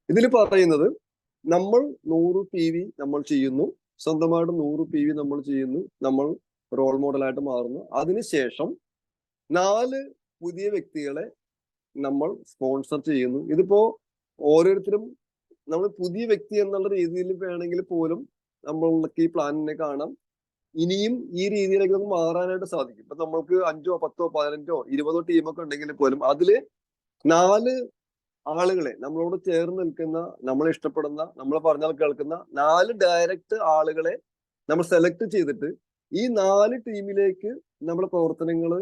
ഇതിൽ പറയുന്നത് നമ്മൾ 100 PV നമ്മൾ ചെയ്യുന്നു, സ്വന്തമായിട്ട് 100 PV നമ്മൾ ചെയ്യുന്നു, നമ്മൾ റോൾ മോഡലായിട്ട് മാറുന്നു. അതിനുശേഷം 4 പുതിയ വ്യക്തികളെ നമ്മൾ സ്പോൺസർ ചെയ്യുന്നു. ഇതിപ്പോ ഓരോരുത്തരും നമ്മൾ പുതിയ വ്യക്തി എന്നുള്ള രീതിയിൽ വേണമെങ്കിൽ പോലും നമ്മൾക്ക് ഈ പ്ലാനിനെ കാണാം. ഇനിയും ഈ രീതിയിലേക്ക് നമുക്ക് മാറാനായിട്ട് സാധിക്കും. ഇപ്പൊ നമ്മൾക്ക് 5, 10, 15, 20 ടീമൊക്കെ ഉണ്ടെങ്കിൽ പോലും അതില് 4 ആളുകളെ നമ്മളോട് ചേർന്ന് നിൽക്കുന്ന, നമ്മളെ ഇഷ്ടപ്പെടുന്ന, നമ്മൾ പറഞ്ഞാൽ കേൾക്കുന്ന 4 ഡയറക്റ്റ് ആളുകളെ നമ്മൾ സെലക്ട് ചെയ്തിട്ട് ഈ 4 ടീമിലേക്ക് നമ്മുടെ പ്രവർത്തനങ്ങൾ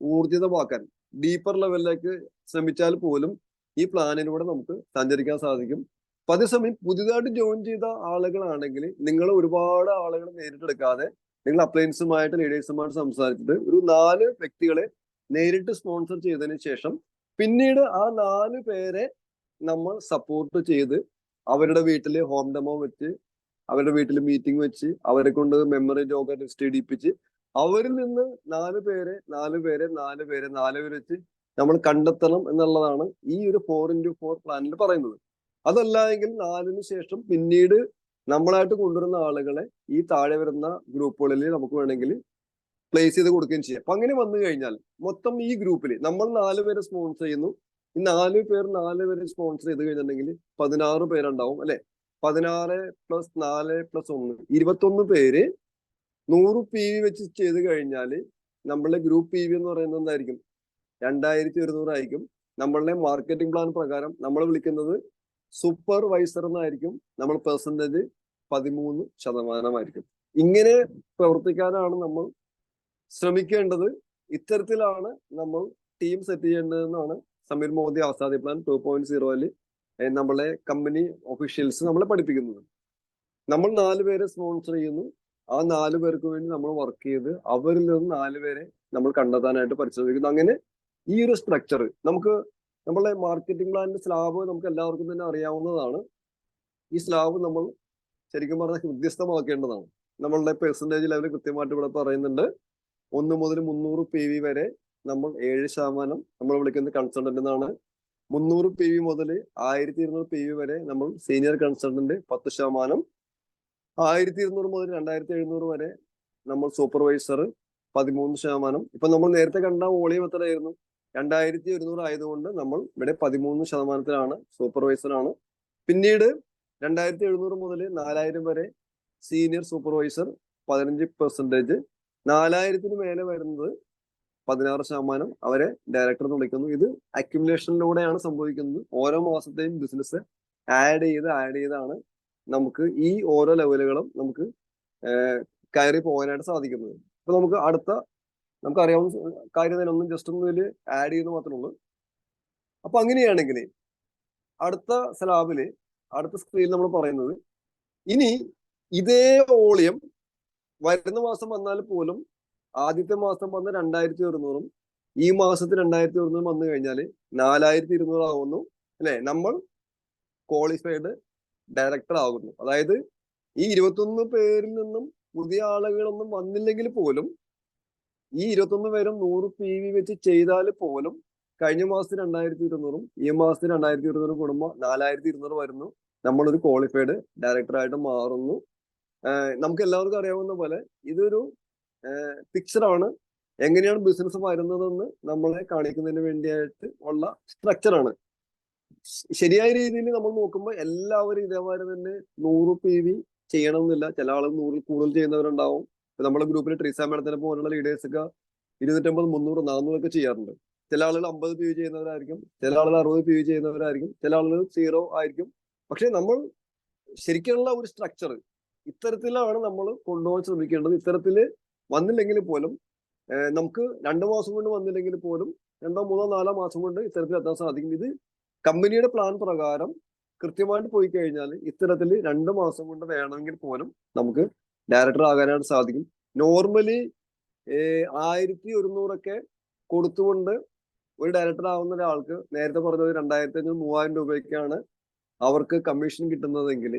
ഊർജിതമാക്കാൻ ഡീപ്പർ ലെവലിലേക്ക് ശ്രമിച്ചാൽ പോലും ഈ പ്ലാനിലൂടെ നമുക്ക് സഞ്ചരിക്കാൻ സാധിക്കും. അപ്പൊ അതേസമയം പുതിയതായിട്ട് ജോയിൻ ചെയ്ത ആളുകളാണെങ്കിൽ നിങ്ങൾ ഒരുപാട് ആളുകൾ നേരിട്ടെടുക്കാതെ നിങ്ങൾ അപ്ലയൻസുമായിട്ട് ലീഡേഴ്സുമായിട്ട് സംസാരിച്ചിട്ട് ഒരു 4 വ്യക്തികളെ നേരിട്ട് സ്പോൺസർ ചെയ്തതിന് ശേഷം പിന്നീട് ആ 4 പേരെ നമ്മൾ സപ്പോർട്ട് ചെയ്ത് അവരുടെ വീട്ടിൽ ഹോം ഡെമോ വെച്ച്, അവരുടെ വീട്ടിൽ മീറ്റിംഗ് വെച്ച്, അവരെ കൊണ്ട് മെമ്മറി ജോഗർ ലിസ്റ്റ് ഇടിപ്പിച്ച് അവരിൽ നിന്ന് 4 പേരെ വെച്ച് നമ്മൾ കണ്ടെത്തണം എന്നുള്ളതാണ് ഈ ഒരു 4x4 പ്ലാനിൽ പറയുന്നത്. അതല്ല എങ്കിൽ 4ന് ശേഷം പിന്നീട് നമ്മളായിട്ട് കൊണ്ടുവരുന്ന ആളുകളെ ഈ താഴെ വരുന്ന ഗ്രൂപ്പുകളിൽ നമുക്ക് വേണമെങ്കിൽ പ്ലേസ് ചെയ്ത് കൊടുക്കുകയും ചെയ്യാം. അപ്പൊ അങ്ങനെ വന്നു കഴിഞ്ഞാൽ മൊത്തം ഈ ഗ്രൂപ്പിൽ നമ്മൾ 4 പേരെ സ്പോൺസർ ചെയ്യുന്നു. ഈ 4 പേരെ സ്പോൺസർ ചെയ്ത് കഴിഞ്ഞിട്ടുണ്ടെങ്കിൽ 16 പേരുണ്ടാവും അല്ലെ. 16 + 4 + 1 21 പേര് 100 PV വെച്ച് ചെയ്ത് കഴിഞ്ഞാൽ നമ്മളുടെ ഗ്രൂപ്പ് PV എന്ന് പറയുന്നത് എന്തായിരിക്കും? 2100 ആയിരിക്കും. നമ്മളുടെ മാർക്കറ്റിംഗ് പ്ലാൻ പ്രകാരം നമ്മൾ വിളിക്കുന്നത് സൂപ്പർവൈസർ എന്നായിരിക്കും. നമ്മൾ പെർസെന്റേജ് 13% ഇങ്ങനെ പ്രവർത്തിക്കാനാണ് നമ്മൾ ശ്രമിക്കേണ്ടത്. ഇത്തരത്തിലാണ് നമ്മൾ ടീം സെറ്റ് ചെയ്യേണ്ടതെന്നാണ് സമീർ മോദി ആസാദി പ്ലാൻ 2.0 നമ്മളെ കമ്പനി ഒഫീഷ്യൽസ് നമ്മളെ പഠിപ്പിക്കുന്നത്. നമ്മൾ 4 പേരെ സ്പോൺസർ ചെയ്യുന്നു. ആ 4 പേർക്ക് വേണ്ടി നമ്മൾ വർക്ക് ചെയ്ത് അവരിൽ നിന്ന് 4 പേരെ നമ്മൾ കണ്ടെത്താനായിട്ട് പരിശ്രമിക്കുന്നു. അങ്ങനെ ഈ ഒരു സ്ട്രക്ചർ നമുക്ക് നമ്മളെ മാർക്കറ്റിംഗ് പ്ലാനിന്റെ സ്ലാബ് നമുക്ക് എല്ലാവർക്കും തന്നെ അറിയാവുന്നതാണ്. ഈ സ്ലാബ് നമ്മൾ ശരിക്കും പറഞ്ഞാൽ വ്യത്യസ്തമാക്കേണ്ടതാണ്. നമ്മളുടെ പെർസെന്റേജ് ലെവൽ കൃത്യമായിട്ട് ഇവിടെ പറയുന്നുണ്ട്. 1 മുതൽ 300 PV വരെ നമ്മൾ 7% നമ്മൾ വിളിക്കുന്ന കൺസൾട്ടന്റ് എന്നാണ്. 300 PV മുതൽ 1200 PV വരെ നമ്മൾ സീനിയർ കൺസൾട്ടന്റ് 10%. 1200 മുതൽ 2700 വരെ നമ്മൾ സൂപ്പർവൈസർ 13%. ഇപ്പൊ നമ്മൾ നേരത്തെ കണ്ട വോളിയം എത്രയായിരുന്നു? 2100 ആയതുകൊണ്ട് നമ്മൾ ഇവിടെ 13%-ത്തിലാണ് സൂപ്പർവൈസർ ആണ്. പിന്നീട് 2700 മുതൽ 4000 വരെ സീനിയർ സൂപ്പർവൈസർ 15%. 4000-ന് മേലെ വരുന്നത് 16%. അവരെ ഡയറക്ടർ എന്ന് വിളിക്കുന്നു. ഇത് അക്യുമുലേഷനിലൂടെയാണ് സംഭവിക്കുന്നത്. ഓരോ മാസത്തെയും ബിസിനസ് ആഡ് ചെയ്താണ് നമുക്ക് ഈ ഓരോ ലെവലുകളും നമുക്ക് കയറി പോകാനായിട്ട് സാധിക്കുന്നത്. അപ്പൊ നമുക്ക് അറിയാവുന്ന കാര്യം തന്നെ ഒന്നും ജസ്റ്റ് ഒന്ന് ഇതിൽ ആഡ് ചെയ്യുന്ന മാത്രമേ ഉള്ളൂ. അപ്പൊ അങ്ങനെയാണെങ്കിൽ അടുത്ത സ്ലാബില് അടുത്ത സ്ക്രീനിൽ നമ്മൾ പറയുന്നത് ഇനി ഇതേ വോളിയം വരുന്ന മാസം വന്നാൽ പോലും ആദ്യത്തെ മാസം വന്ന 2100-ഉം ഈ മാസത്തിൽ 2100 വന്നു കഴിഞ്ഞാൽ 4200 ആവുന്നു അല്ലെ. നമ്മൾ ക്വാളിഫൈഡ് ഡയറക്ടർ ആകുന്നു. അതായത് ഈ 21 പേരിൽ നിന്നും പുതിയ ആളുകളൊന്നും വന്നില്ലെങ്കിൽ പോലും ഈ 21 പേരും 100 PV വെച്ച് ചെയ്താൽ പോലും കഴിഞ്ഞ മാസത്തിൽ 2200-ഉം ഈ മാസത്തിൽ 2200 കൂടുമ്പോൾ 4200 വരുന്നു. നമ്മളൊരു ക്വാളിഫൈഡ് ഡയറക്ടറായിട്ട് മാറുന്നു. നമുക്ക് എല്ലാവർക്കും അറിയാവുന്ന പോലെ ഇതൊരു പിക്ചറാണ്. എങ്ങനെയാണ് ബിസിനസ് വരുന്നതെന്ന് നമ്മളെ കാണിക്കുന്നതിന് വേണ്ടിയായിട്ട് ഉള്ള സ്ട്രക്ചറാണ്. ശരിയായ രീതിയിൽ നമ്മൾ നോക്കുമ്പോൾ എല്ലാവരും ഇതേമാതിരി തന്നെ 100 PV ചെയ്യണമെന്നില്ല. ചില ആളുകൾ 100-ൽ കൂടുതൽ ചെയ്യുന്നവരുണ്ടാവും. നമ്മുടെ ഗ്രൂപ്പിൽ ട്രീസ മേഡത്തിനെ പോലുള്ള ലീഡേഴ്സ് ഒക്കെ 250, 300, 400 ഒക്കെ ചെയ്യാറുണ്ട്. ചില ആളുകൾ 50 PV ചെയ്യുന്നവരായിരിക്കും, ചില ആളുകൾ 60 PV ചെയ്യുന്നവരായിരിക്കും, ചില ആളുകൾ 0 ആയിരിക്കും. പക്ഷെ നമ്മൾ ശരിക്കുള്ള ഒരു സ്ട്രക്ചർ ഇത്തരത്തിലാണ് നമ്മൾ കൊണ്ടുപോകാൻ ശ്രമിക്കേണ്ടത്. ഇത്തരത്തിൽ വന്നില്ലെങ്കിൽ പോലും നമുക്ക് 2 മാസം കൊണ്ട് വന്നില്ലെങ്കിൽ പോലും 2, 3, 4 മാസം കൊണ്ട് ഇത്തരത്തിൽ എത്താൻ സാധിക്കും. ഇത് കമ്പനിയുടെ പ്ലാൻ പ്രകാരം കൃത്യമായിട്ട് പോയി കഴിഞ്ഞാൽ ഇത്തരത്തിൽ 2 മാസം കൊണ്ട് വേണമെങ്കിൽ പോലും നമുക്ക് ഡയറക്ടർ ആകാനായിട്ട് സാധിക്കും. നോർമലി 1100 കൊടുത്തുകൊണ്ട് ഒരു ഡയറക്ടർ ആവുന്ന ഒരാൾക്ക് നേരത്തെ പറഞ്ഞത് 2500, 3000 രൂപയ്ക്കാണ് അവർക്ക് കമ്മീഷൻ കിട്ടുന്നതെങ്കിൽ,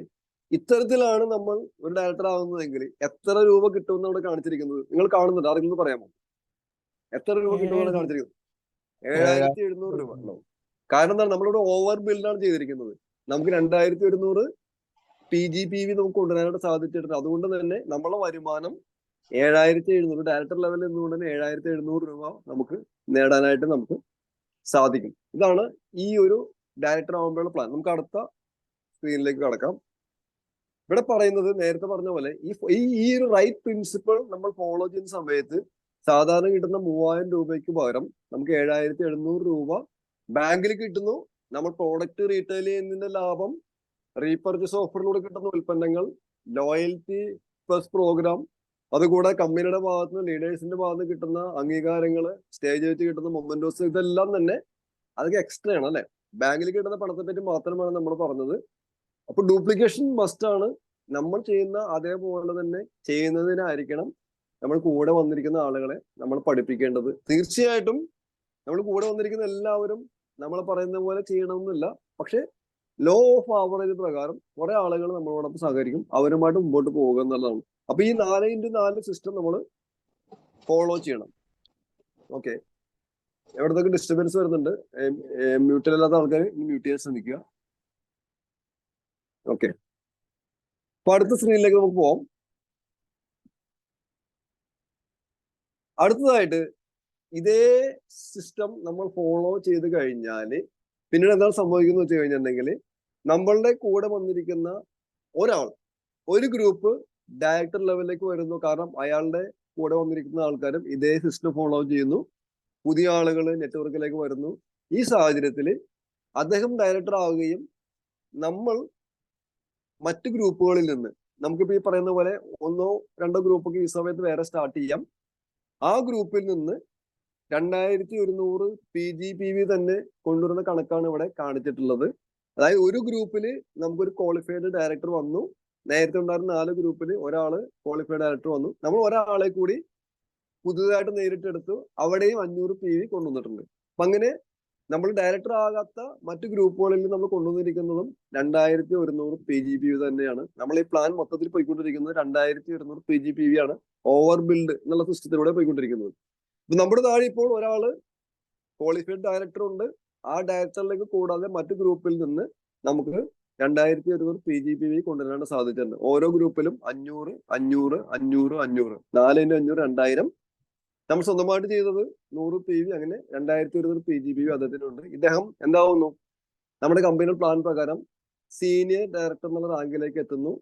ഇത്തരത്തിലാണ് നമ്മൾ ഒരു ഡയറക്ടർ ആകുന്നതെങ്കിൽ എത്ര രൂപ കിട്ടുമെന്ന് അവിടെ കാണിച്ചിരിക്കുന്നത് നിങ്ങൾ കാണുന്നുണ്ട്? ആരെങ്കിലും പറയാമോ? എത്ര രൂപ കിട്ടുമെന്നാണ് കാണിച്ചിരിക്കുന്നത്? 7,700 രൂപ ഉണ്ടാവും. കാരണം എന്താണ്? നമ്മളിവിടെ ഓവർ ബിൽഡാണ് ചെയ്തിരിക്കുന്നത്. നമുക്ക് 2,100 PGPV നമുക്ക് കൊണ്ടുവരാനായിട്ട് സാധിച്ചിട്ടുണ്ട്. അതുകൊണ്ട് തന്നെ നമ്മളെ വരുമാനം 7,700, ഡയറക്ടർ ലെവലിൽ നിന്നുകൊണ്ട് തന്നെ 7,700 രൂപ നമുക്ക് നേടാനായിട്ട് നമുക്ക് സാധിക്കും. ഇതാണ് ഈ ഒരു ഡയറക്ടർ ആകുമ്പോഴുള്ള പ്ലാൻ. നമുക്ക് അടുത്ത സ്ക്രീനിലേക്ക് കടക്കാം. ഇവിടെ പറയുന്നത് നേരത്തെ പറഞ്ഞ പോലെ ഈ ഒരു റൈറ്റ് പ്രിൻസിപ്പിൾ നമ്മൾ ഫോളോ ചെയ്യുന്ന സമയത്ത് സാധാരണ കിട്ടുന്ന 3,000 രൂപയ്ക്ക് പകരം നമുക്ക് 7,700 രൂപ ബാങ്കിൽ കിട്ടുന്നു. നമ്മൾ പ്രോഡക്റ്റ് റീറ്റെയിൽ ചെയ്യുന്നതിന്റെ ലാഭം, റീപർച്ചേസ് ഓഫറിലൂടെ കിട്ടുന്ന ഉൽപ്പന്നങ്ങൾ, ലോയൽറ്റി പ്ലസ് പ്രോഗ്രാം, അതുകൂടാതെ കമ്പനിയുടെ ഭാഗത്ത് നിന്ന് ലീഡേഴ്സിന്റെ ഭാഗത്ത് നിന്ന് കിട്ടുന്ന അംഗീകാരങ്ങൾ, സ്റ്റേജ് വെച്ച് കിട്ടുന്ന മൊമെന്റോസ്, ഇതെല്ലാം തന്നെ അതൊക്കെ എക്സ്ട്രാ ആണ് അല്ലെ. ബാങ്കിൽ കിട്ടുന്ന പണത്തെ പറ്റി മാത്രമാണ് നമ്മൾ പറഞ്ഞത്. അപ്പൊ ഡ്യൂപ്ലിക്കേഷൻ മസ്റ്റ് ആണ്. നമ്മൾ ചെയ്യുന്ന അതേപോലെ തന്നെ ചെയ്യുന്നതിനായിരിക്കണം നമ്മൾ കൂടെ വന്നിരിക്കുന്ന ആളുകളെ നമ്മൾ പഠിപ്പിക്കേണ്ടത്. തീർച്ചയായിട്ടും നമ്മൾ കൂടെ വന്നിരിക്കുന്ന എല്ലാവരും നമ്മൾ പറയുന്ന പോലെ ചെയ്യണമെന്നില്ല. പക്ഷെ ലോ ഓഫ് ആവറേജ് പ്രകാരം കുറെ ആളുകൾ നമ്മളോടൊപ്പം സഹകരിക്കും, അവരുമായിട്ട് മുമ്പോട്ട് പോകുക എന്നുള്ളതാണ്. അപ്പൊ ഈ 4x4 സിസ്റ്റം നമ്മൾ ഫോളോ ചെയ്യണം. ഓക്കെ, എവിടത്തൊക്കെ ഡിസ്റ്റർബൻസ് വരുന്നുണ്ട്? മ്യൂട്ടിലല്ലാത്ത ആൾക്കാർ മ്യൂട്ട് ചെയ്യാൻ ശ്രമിക്കുക. ഓക്കെ, അപ്പൊ അടുത്ത സ്ക്രീനിലേക്ക് നമുക്ക് പോവാം. അടുത്തതായിട്ട് ഇതേ സിസ്റ്റം നമ്മൾ ഫോളോ ചെയ്ത് കഴിഞ്ഞാല് പിന്നീട് എന്താണ് സംഭവിക്കുന്നത് വെച്ച് കഴിഞ്ഞിട്ടുണ്ടെങ്കിൽ, നമ്മളുടെ കൂടെ വന്നിരിക്കുന്ന ഒരാൾ, ഒരു ഗ്രൂപ്പ് ഡയറക്ടർ ലെവലിലേക്ക് വരുന്നു. കാരണം അയാളുടെ കൂടെ വന്നിരിക്കുന്ന ആൾക്കാരും ഇതേ സിസ്റ്റം ഫോളോ ചെയ്യുന്നു. പുതിയ ആളുകൾ നെറ്റ്വർക്കിലേക്ക് വരുന്നു. ഈ സാഹചര്യത്തിൽ അദ്ദേഹം ഡയറക്ടർ ആവുകയും നമ്മൾ മറ്റു ഗ്രൂപ്പുകളിൽ നിന്ന്, നമുക്കിപ്പോ ഈ പറയുന്ന പോലെ 1-2 ഗ്രൂപ്പൊക്കെ ഈ സമയത്ത് വേറെ സ്റ്റാർട്ട് ചെയ്യാം. ആ ഗ്രൂപ്പിൽ നിന്ന് 2,100 PGPV തന്നെ കൊണ്ടുവരുന്ന കണക്കാണ് ഇവിടെ കാണിച്ചിട്ടുള്ളത്. അതായത് ഒരു ഗ്രൂപ്പിൽ നമുക്കൊരു ക്വാളിഫൈഡ് ഡയറക്ടർ വന്നു. നേരത്തെ ഉണ്ടായിരുന്ന 4 ഗ്രൂപ്പിൽ ഒരാള് ക്വാളിഫൈഡ് ഡയറക്ടർ വന്നു. നമ്മൾ ഒരാളെ കൂടി പുതുതായിട്ട് നേരിട്ടെടുത്തു. അവിടെയും 500 PV കൊണ്ടുവന്നിട്ടുണ്ട്. അപ്പൊ അങ്ങനെ നമ്മൾ ഡയറക്ടർ ആകാത്ത മറ്റു ഗ്രൂപ്പുകളിൽ നമ്മൾ കൊണ്ടുവന്നിരിക്കുന്നതും 2,100 PGPV തന്നെയാണ്. നമ്മൾ ഈ പ്ലാൻ മൊത്തത്തിൽ പോയിക്കൊണ്ടിരിക്കുന്നത് 2,100 PGPV ആണ്. ഓവർ ബിൽഡ് എന്നുള്ള സിസ്റ്റത്തിലൂടെ പോയിക്കൊണ്ടിരിക്കുന്നത്. ഇപ്പൊ നമ്മുടെ താഴെ ഇപ്പോൾ ഒരാള് ക്വാളിഫൈഡ് ഡയറക്ടർ ഉണ്ട്. ആ ഡയറക്ടറിലേക്ക് കൂടാതെ മറ്റു ഗ്രൂപ്പിൽ നിന്ന് നമുക്ക് 2,100 PGPV കൊണ്ടുവരാനായിട്ട് സാധിച്ചിട്ടുണ്ട്. ഓരോ ഗ്രൂപ്പിലും 500, 500, 500, 500, 4x500, 2,000. നമ്മൾ സ്വന്തമായിട്ട് ചെയ്തത് 100 PV, അങ്ങനെ 2,100 PGPV അദ്ദേഹത്തിനുണ്ട്. ഇദ്ദേഹം എന്താവുന്നു? നമ്മുടെ കമ്പനിയുടെ പ്ലാൻ പ്രകാരം സീനിയർ ഡയറക്ടർ എന്നുള്ള റാങ്കിലേക്ക് എത്തുന്നു.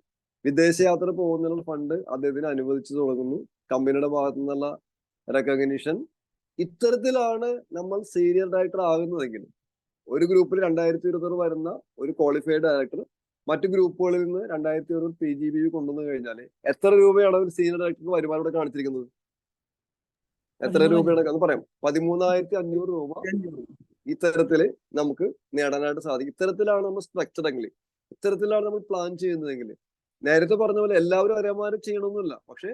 വിദേശയാത്ര പോകുന്നതിനുള്ള ഫണ്ട് അദ്ദേഹത്തിന് അനുവദിച്ചു തുടങ്ങുന്നു. കമ്പനിയുടെ ഭാഗത്തു നിന്നുള്ള റെക്കഗ്നിഷൻ. ഇത്തരത്തിലാണ് നമ്മൾ സീനിയർ ഡയറക്ടർ ആകുന്നതെങ്കിൽ, ഒരു ഗ്രൂപ്പിൽ 2,100 വരുന്ന ഒരു ക്വാളിഫൈഡ് ഡയറക്ടർ മറ്റു ഗ്രൂപ്പുകളിൽ നിന്ന് 2,100 PGPV കൊണ്ടുവന്നു കഴിഞ്ഞാൽ എത്ര രൂപയാണ് ഒരു സീനിയർ ഡയറക്ടർക്ക് വരുമാനം ഇവിടെ കാണിച്ചിരിക്കുന്നത്? എത്ര രൂപയാണ് അത് പറയാം? 13,500 രൂപ ഇത്തരത്തില് നമുക്ക് നേടാനായിട്ട് സാധിക്കും. ഇത്തരത്തിലാണ് നമ്മൾ സ്ട്രക്ചറെങ്കിൽ, ഇത്തരത്തിലാണ് നമ്മൾ പ്ലാൻ ചെയ്യുന്നതെങ്കിൽ. നേരത്തെ പറഞ്ഞ പോലെ എല്ലാവരും ഒരേമാതിരി ചെയ്യണമെന്നില്ല. പക്ഷെ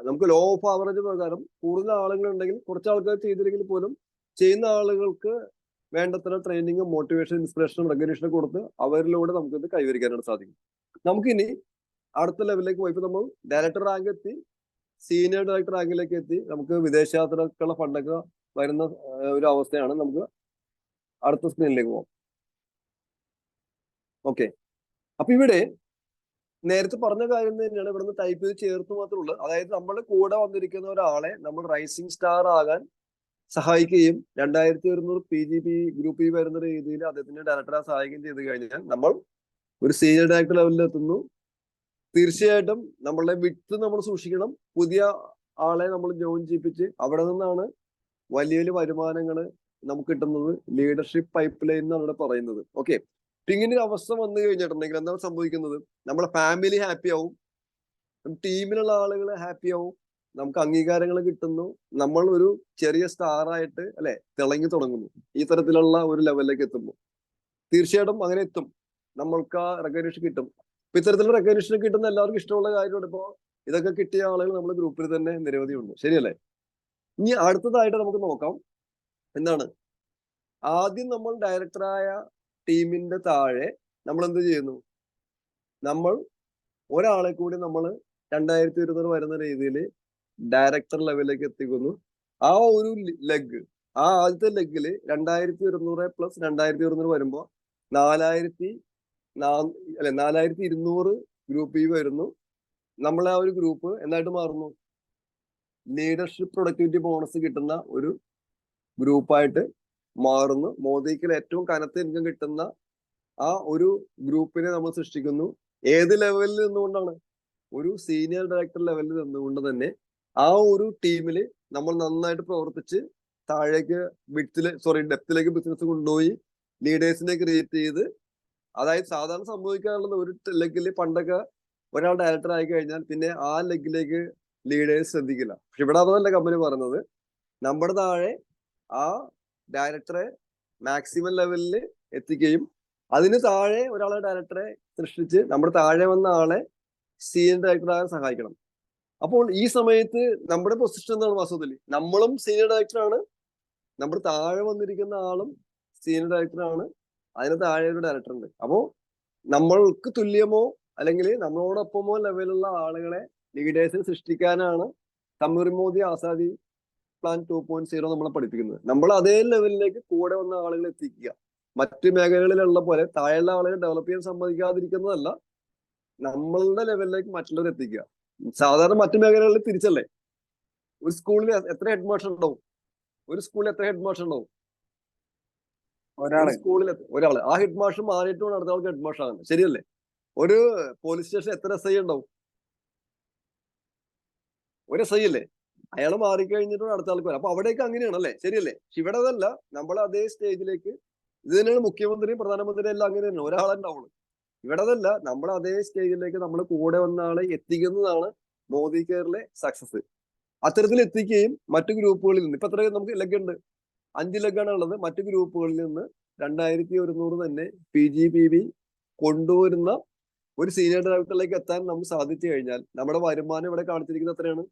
നമുക്ക് ലോ ഓഫ് ആവറേജ് പ്രകാരം കൂടുതൽ ആളുകൾ ഉണ്ടെങ്കിൽ, കുറച്ച് ആൾക്കാർ ചെയ്തില്ലെങ്കിൽ പോലും ചെയ്യുന്ന ആളുകൾക്ക് വേണ്ടത്ര ട്രെയിനിങ്ങും മോട്ടിവേഷൻ, ഇൻസ്പിറേഷനും റെക്കഗ്നീഷനും കൊടുത്ത് അവരിലൂടെ നമുക്കിത് കൈവരിക്കാനായിട്ട് സാധിക്കും. നമുക്കിനി അടുത്ത ലെവലിലേക്ക് പോയപ്പോൾ നമ്മൾ ഡയറക്ടർ റാങ്ക് എത്തി, സീനിയർ ഡയറക്ടർ റാങ്കിലേക്ക് എത്തി. നമുക്ക് വിദേശയാത്രക്കുള്ള ഫണ്ടൊക്കെ വരുന്ന ഒരു അവസ്ഥയാണ്. നമുക്ക് അടുത്ത സ്ക്രീനിലേക്ക് പോകാം. ഓക്കെ, അപ്പൊ ഇവിടെ നേരത്തെ പറഞ്ഞ കാര്യം തന്നെയാണ് ഇവിടുന്ന് ടൈപ്പ് ചെയ്ത് ചേർത്ത് മാത്രമേ ഉള്ളൂ. അതായത് നമ്മുടെ കൂടെ വന്നിരിക്കുന്ന ഒരാളെ നമ്മൾ റൈസിംഗ് സ്റ്റാർ ആകാൻ സഹായിക്കുകയും 2,100 PGPV ഗ്രൂപ്പിൽ വരുന്ന രീതിയിൽ അദ്ദേഹത്തിന്റെ ഡയറക്ടറെ സഹായിക്കുകയും ചെയ്ത് കഴിഞ്ഞാൽ നമ്മൾ ഒരു സീനിയർ ഡയറക്ടർ ലെവലിൽ എത്തുന്നു. തീർച്ചയായിട്ടും നമ്മളുടെ വിട്ട് നമ്മൾ സൂക്ഷിക്കണം. പുതിയ ആളെ നമ്മൾ ജോയിൻ ചെയ്യിപ്പിച്ച് അവിടെ നിന്നാണ് വലിയ വലിയ വരുമാനങ്ങൾ നമുക്ക് കിട്ടുന്നത്. ലീഡർഷിപ്പ് പൈപ്പ് ലൈൻ എന്നാണ് ഇവിടെ പറയുന്നത്. ഓക്കെ, ഇങ്ങനെ ഒരു അവസ്ഥ വന്നു കഴിഞ്ഞിട്ടുണ്ടെങ്കിൽ എന്താണ് സംഭവിക്കുന്നത്? നമ്മുടെ ഫാമിലി ഹാപ്പി ആവും, ടീമിലുള്ള ആളുകൾ ഹാപ്പി ആവും, നമുക്ക് അംഗീകാരങ്ങൾ കിട്ടുന്നു, നമ്മൾ ഒരു ചെറിയ സ്റ്റാർ ആയിട്ട് അല്ലെ തിളങ്ങി തുടങ്ങുന്നു. ഈ തരത്തിലുള്ള ഒരു ലെവലിലേക്ക് എത്തുമ്പോൾ തീർച്ചയായിട്ടും അങ്ങനെ എത്തും, നമ്മൾക്ക് ആ റെക്കഗ്നീഷൻ കിട്ടും. ഇപ്പൊ ഇത്തരത്തിലുള്ള റെക്കഗ്നീഷൻ കിട്ടുന്ന എല്ലാവർക്കും ഇഷ്ടമുള്ള കാര്യമാണ്. ഇപ്പോ ഇതൊക്കെ കിട്ടിയ ആളുകൾ നമ്മുടെ ഗ്രൂപ്പിൽ തന്നെ നിരവധി ഉണ്ട്. ശരിയല്ലേ? ഇനി അടുത്തതായിട്ട് നമുക്ക് നോക്കാം എന്താണ്. ആദ്യം നമ്മൾ ഡയറക്ടറായ ടീമിന്റെ താഴെ നമ്മൾ എന്ത് ചെയ്യുന്നു? നമ്മൾ ഒരാളെ കൂടി നമ്മൾ 2200 വരുന്ന രീതിയിൽ ഡയറക്ടർ ലെവലിലേക്ക് എത്തിക്കുന്നു. ആ ഒരു ലെഗ്, ആ ആദ്യത്തെ ലെഗിൽ 2200 പ്ലസ് 2200 വരുമ്പോ 4200 ഗ്രൂപ്പ് ഇ വരുന്നു. നമ്മളെ ആ ഒരു ഗ്രൂപ്പ് എന്തായിട്ട് മാറുന്നു? ലീഡർഷിപ്പ് പ്രൊഡക്ടിവിറ്റി ബോണസ് കിട്ടുന്ന ഒരു ഗ്രൂപ്പായിട്ട് മാറുന്നു. മോദിക്ക് ഏറ്റവും കനത്ത ഇൻകം കിട്ടുന്ന ആ ഒരു ഗ്രൂപ്പിനെ നമ്മൾ സൃഷ്ടിക്കുന്നു. ഏത് ലെവലിൽ നിന്നുകൊണ്ടാണ്? ഒരു സീനിയർ ഡയറക്ടർ ലെവലിൽ നിന്നുകൊണ്ട് തന്നെ ആ ഒരു ടീമിൽ നമ്മൾ നന്നായിട്ട് പ്രവർത്തിച്ച് താഴേക്ക് ഡെപ്തിലേക്ക് ബിസിനസ് കൊണ്ടുപോയി ലീഡേഴ്സിനെ ക്രിയേറ്റ് ചെയ്ത്, അതായത് സാധാരണ സംഭവിക്കാറുള്ളത് ഒരു ലെഗിൽ പണ്ടൊക്കെ ഒരാൾ ഡയറക്ടർ ആയി കഴിഞ്ഞാൽ പിന്നെ ആ ലെഗിലേക്ക് ലീഡേഴ്സ് ശ്രദ്ധിക്കില്ല. പക്ഷെ ഇവിടെ അതല്ല കമ്പനി പറഞ്ഞത്, നമ്മുടെ താഴെ ആ ഡയറക്ടറെ മാക്സിമം ലെവലിൽ എത്തിക്കുകയും അതിന് താഴെ ഒരാളെ ഡയറക്ടറെ സൃഷ്ടിച്ച് നമ്മുടെ താഴെ വന്ന ആളെ സീനിയർ ഡയറക്ടറാകാൻ സഹായിക്കണം. അപ്പോൾ ഈ സമയത്ത് നമ്മുടെ പൊസിഷൻ എന്താണ് വാസ്തവത്തിൽ? നമ്മളും സീനിയർ ഡയറക്ടറാണ്, നമ്മുടെ താഴെ വന്നിരിക്കുന്ന ആളും സീനിയർ ഡയറക്ടറാണ്, അതിന് താഴെ ഒരു ഡയറക്ടർ ഉണ്ട്. അപ്പോൾ നമ്മൾക്ക് തുല്യമോ അല്ലെങ്കിൽ നമ്മളോടൊപ്പമോ ലെവലുള്ള ആളുകളെ ലീഡേഴ്സിനെ സൃഷ്ടിക്കാനാണ് തമിഴ് മോദി ആസാദി പ്ലാൻ 2.0 നമ്മളെ പഠിപ്പിക്കുന്നത്. നമ്മൾ അതേ ലെവലിലേക്ക് കൂടെ വന്ന ആളുകളെ എത്തിക്കുക. മറ്റു മേഖലകളിലുള്ള പോലെ താഴെയുള്ള ആളുകളെ ഡെവലപ്പ് ചെയ്യാൻ സമ്മതിക്കാതിരിക്കുന്നതല്ല, നമ്മളുടെ ലെവലിലേക്ക് മറ്റുള്ളവരെ എത്തിക്കുക. സാധാരണ മറ്റു മേഖലകളിൽ തിരിച്ചല്ലേ? ഒരു സ്കൂളിൽ എത്ര ഹെഡ് മാസ്റ്റർ ഉണ്ടാവും? ഒരു സ്കൂളിൽ എത്ര ഹെഡ് മാസ്റ്റർ ഉണ്ടാവും? സ്കൂളിൽ ഒരാള്. ആ ഹെഡ് മാസ്റ്റർ മാറിയിട്ട് വേണം അടുത്ത ആൾക്ക് ഹെഡ് മാസ്റ്റർ ആകുന്നത്, ശരിയല്ലേ? ഒരു പോലീസ് സ്റ്റേഷൻ എത്ര SI ഉണ്ടാവും? ഒരു SI അല്ലേ? അയാൾ മാറിക്കഴിഞ്ഞിട്ട് അടുത്ത ആൾക്ക് വരാം. അപ്പൊ അവിടേക്ക് അങ്ങനെയാണല്ലേ, ശരിയല്ലേ? ഇവിടെ അതല്ല, നമ്മൾ അതേ സ്റ്റേജിലേക്ക്, ഇത് തന്നെയാണ് മുഖ്യമന്ത്രിയും പ്രധാനമന്ത്രിയും എല്ലാം അങ്ങനെ തന്നെ, ഒരാളുണ്ടാവുള്ളൂ. ഇവിടെ അതല്ല, നമ്മൾ അതേ സ്റ്റേജിലേക്ക് നമ്മൾ കൂടെ വന്ന ആളെ എത്തിക്കുന്നതാണ് മോദി കെയറിലെ സക്സസ്. അത്തരത്തിൽ എത്തിക്കുകയും മറ്റു ഗ്രൂപ്പുകളിൽ നിന്ന്, ഇപ്പൊ എത്ര നമുക്ക് ലെഗ് ഉണ്ട്? 5 ലെഗാണ് ഉള്ളത്. മറ്റു ഗ്രൂപ്പുകളിൽ നിന്ന് 2100 തന്നെ PGPB കൊണ്ടുവരുന്ന ഒരു സീനിയർ ഡയറക്ടറിലേക്ക് എത്താൻ നമുക്ക് സാധിച്ചു കഴിഞ്ഞാൽ നമ്മുടെ വരുമാനം ഇവിടെ കാണിച്ചിരിക്കുന്നത് എത്രയാണ്?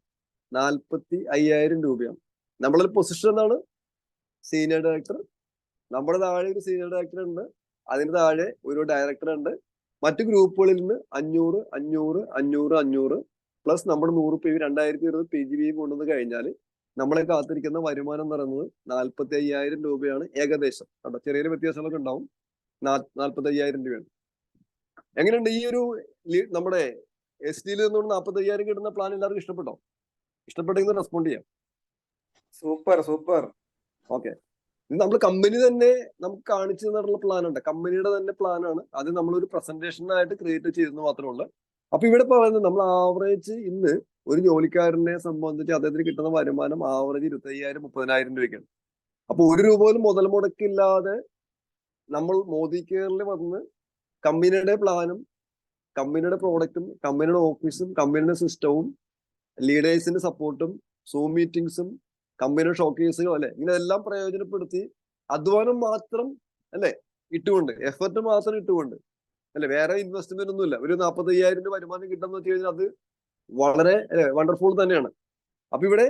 45,000 രൂപയാണ്. നമ്മളൊരു പൊസിഷൻ എന്താണ്? Senior director. നമ്മുടെ താഴെ ഒരു സീനിയർ ഡയറക്ടർ ഉണ്ട്, അതിന് താഴെ ഒരു ഡയറക്ടർ ഉണ്ട്. മറ്റു ഗ്രൂപ്പുകളിൽ നിന്ന് 500, 500, 500, 500 പ്ലസ് നമ്മുടെ 100 2200 PGPB കൊണ്ടുവന്ന് കഴിഞ്ഞാൽ നമ്മളെ കാത്തിരിക്കുന്ന വരുമാനം എന്ന് പറയുന്നത് 45,000 രൂപയാണ് ഏകദേശം. കേട്ടോ, ചെറിയ വ്യത്യാസങ്ങളൊക്കെ ഉണ്ടാവും. 45,000 രൂപയാണ്. എങ്ങനെയുണ്ട് ഈ ഒരു നമ്മുടെ SDയിൽ നിന്നുകൊണ്ട് 45,000 കിട്ടുന്ന പ്ലാൻ? എല്ലാവർക്കും ഇഷ്ടപ്പെട്ടോ? ഇഷ്ടപ്പെട്ടെങ്കിൽ റെസ്പോണ്ട് ചെയ്യാം. Super super. ഓക്കെ, ഇത് നമ്മൾ കമ്പനി തന്നെ നമുക്ക് കാണിച്ചു തന്നിട്ടുള്ള പ്ലാൻ ഉണ്ട്. കമ്പനിയുടെ തന്നെ പ്ലാനാണ്. അത് നമ്മളൊരു പ്രസന്റേഷനായിട്ട് ക്രിയേറ്റ് ചെയ്തെന്ന് മാത്രമേ ഉള്ളൂ. അപ്പൊ ഇവിടെ പറയുന്നത് നമ്മൾ ആവറേജ് ഇന്ന് ഒരു ജോലിക്കാരനെ സംബന്ധിച്ച് അദ്ദേഹത്തിന് കിട്ടുന്ന വരുമാനം ആവറേജ് 25,000, 30,000 രൂപയ്ക്കാണ്. അപ്പൊ 1 രൂപ പോലും മുതൽ മുടക്കില്ലാതെ നമ്മൾ മോദി കെയറിൽ വന്ന് കമ്പനിയുടെ പ്ലാനും കമ്പനിയുടെ പ്രോഡക്റ്റും കമ്പനിയുടെ ഓഫീസും കമ്പനിയുടെ സിസ്റ്റവും ലീഡേഴ്സിന്റെ സപ്പോർട്ടും സൂം മീറ്റിംഗ്സും കമ്പനിയുടെ ഷോക്കേസുകളും അല്ലെ, ഇങ്ങനെ എല്ലാം പ്രയോജനപ്പെടുത്തി അധ്വാനം മാത്രം അല്ലെ ഇട്ടുകൊണ്ട്, എഫർട്ട് മാത്രം ഇട്ടുകൊണ്ട് അല്ലെ, വേറെ ഇൻവെസ്റ്റ്മെന്റ് ഒന്നുമില്ല, ഒരു 45,000 രൂപ വരുമാനം കിട്ടുന്ന വെച്ച് കഴിഞ്ഞാൽ അത് വളരെ വണ്ടർഫുൾ തന്നെയാണ്. അപ്പൊ ഇവിടെ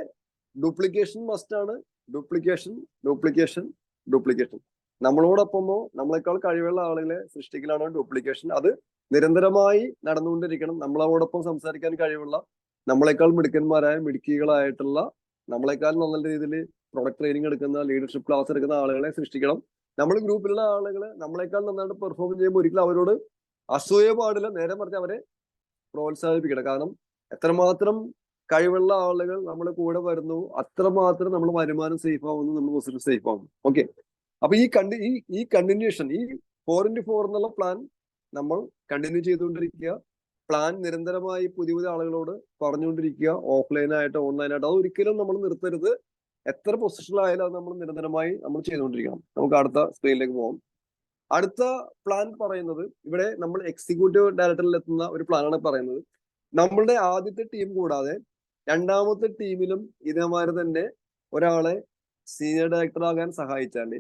ഡ്യൂപ്ലിക്കേഷൻ മസ്റ്റ് ആണ്. Duplication duplication duplication. നമ്മളോടൊപ്പമോ നമ്മളെക്കാൾ കഴിവുള്ള ആളുകളെ സൃഷ്ടിക്കലാണ് ഡ്യൂപ്ലിക്കേഷൻ. അത് നിരന്തരമായി നടന്നുകൊണ്ടിരിക്കണം. നമ്മളോടൊപ്പം സംസാരിക്കാൻ കഴിവുള്ള, നമ്മളെക്കാൾ മിടുക്കന്മാരായ മിടുക്കികളായിട്ടുള്ള, നമ്മളെക്കാൾ നല്ല രീതിയിൽ പ്രൊഡക്റ്റ് ട്രെയിനിങ് എടുക്കുന്ന, ലീഡർഷിപ്പ് ക്ലാസ് എടുക്കുന്ന ആളുകളെ സൃഷ്ടിക്കണം. നമ്മൾ ഗ്രൂപ്പിലുള്ള ആളുകൾ നമ്മളെക്കാൾ നന്നായിട്ട് പെർഫോം ചെയ്യുമ്പോൾ ഒരിക്കലും അവരോട് അസൂയ പാടില്ല, നേരെ മറിച്ച് അവരെ പ്രോത്സാഹിപ്പിക്കണം. കാരണം എത്രമാത്രം കഴിവുള്ള ആളുകൾ നമ്മുടെ കൂടെ വരുന്നു അത്രമാത്രം നമ്മൾ വരുമാനം സേഫ് ആവുന്നു, നമ്മൾ പൊസിഷൻ സേഫ് ആവുന്നു. ഓക്കെ, അപ്പൊ ഈ കണ്ടിന്യൂഷൻ, ഈ 4x4 എന്നുള്ള പ്ലാൻ നമ്മൾ കണ്ടിന്യൂ ചെയ്തുകൊണ്ടിരിക്കുക. പ്ലാൻ നിരന്തരമായി പുതിയ പുതിയ ആളുകളോട് പറഞ്ഞുകൊണ്ടിരിക്കുക, ഓഫ്ലൈനായിട്ട് ഓൺലൈനായിട്ട്. അത് ഒരിക്കലും നമ്മൾ നിർത്തരുത്. എത്ര പൊസിഷനിലായാലും അത് നമ്മൾ നിരന്തരമായി നമ്മൾ ചെയ്തുകൊണ്ടിരിക്കണം. നമുക്ക് അടുത്ത സ്ക്രീനിലേക്ക് പോകാം. അടുത്ത പ്ലാൻ പറയുന്നത്, ഇവിടെ നമ്മൾ എക്സിക്യൂട്ടീവ് ഡയറക്ടറിൽ എത്തുന്ന ഒരു പ്ലാനാണ് പറയുന്നത്. നമ്മളുടെ ആദ്യത്തെ ടീം കൂടാതെ രണ്ടാമത്തെ ടീമിലും ഇതേമാതിരി തന്നെ ഒരാളെ സീനിയർ ഡയറക്ടർ ആകാൻ സഹായിച്ചാൽ,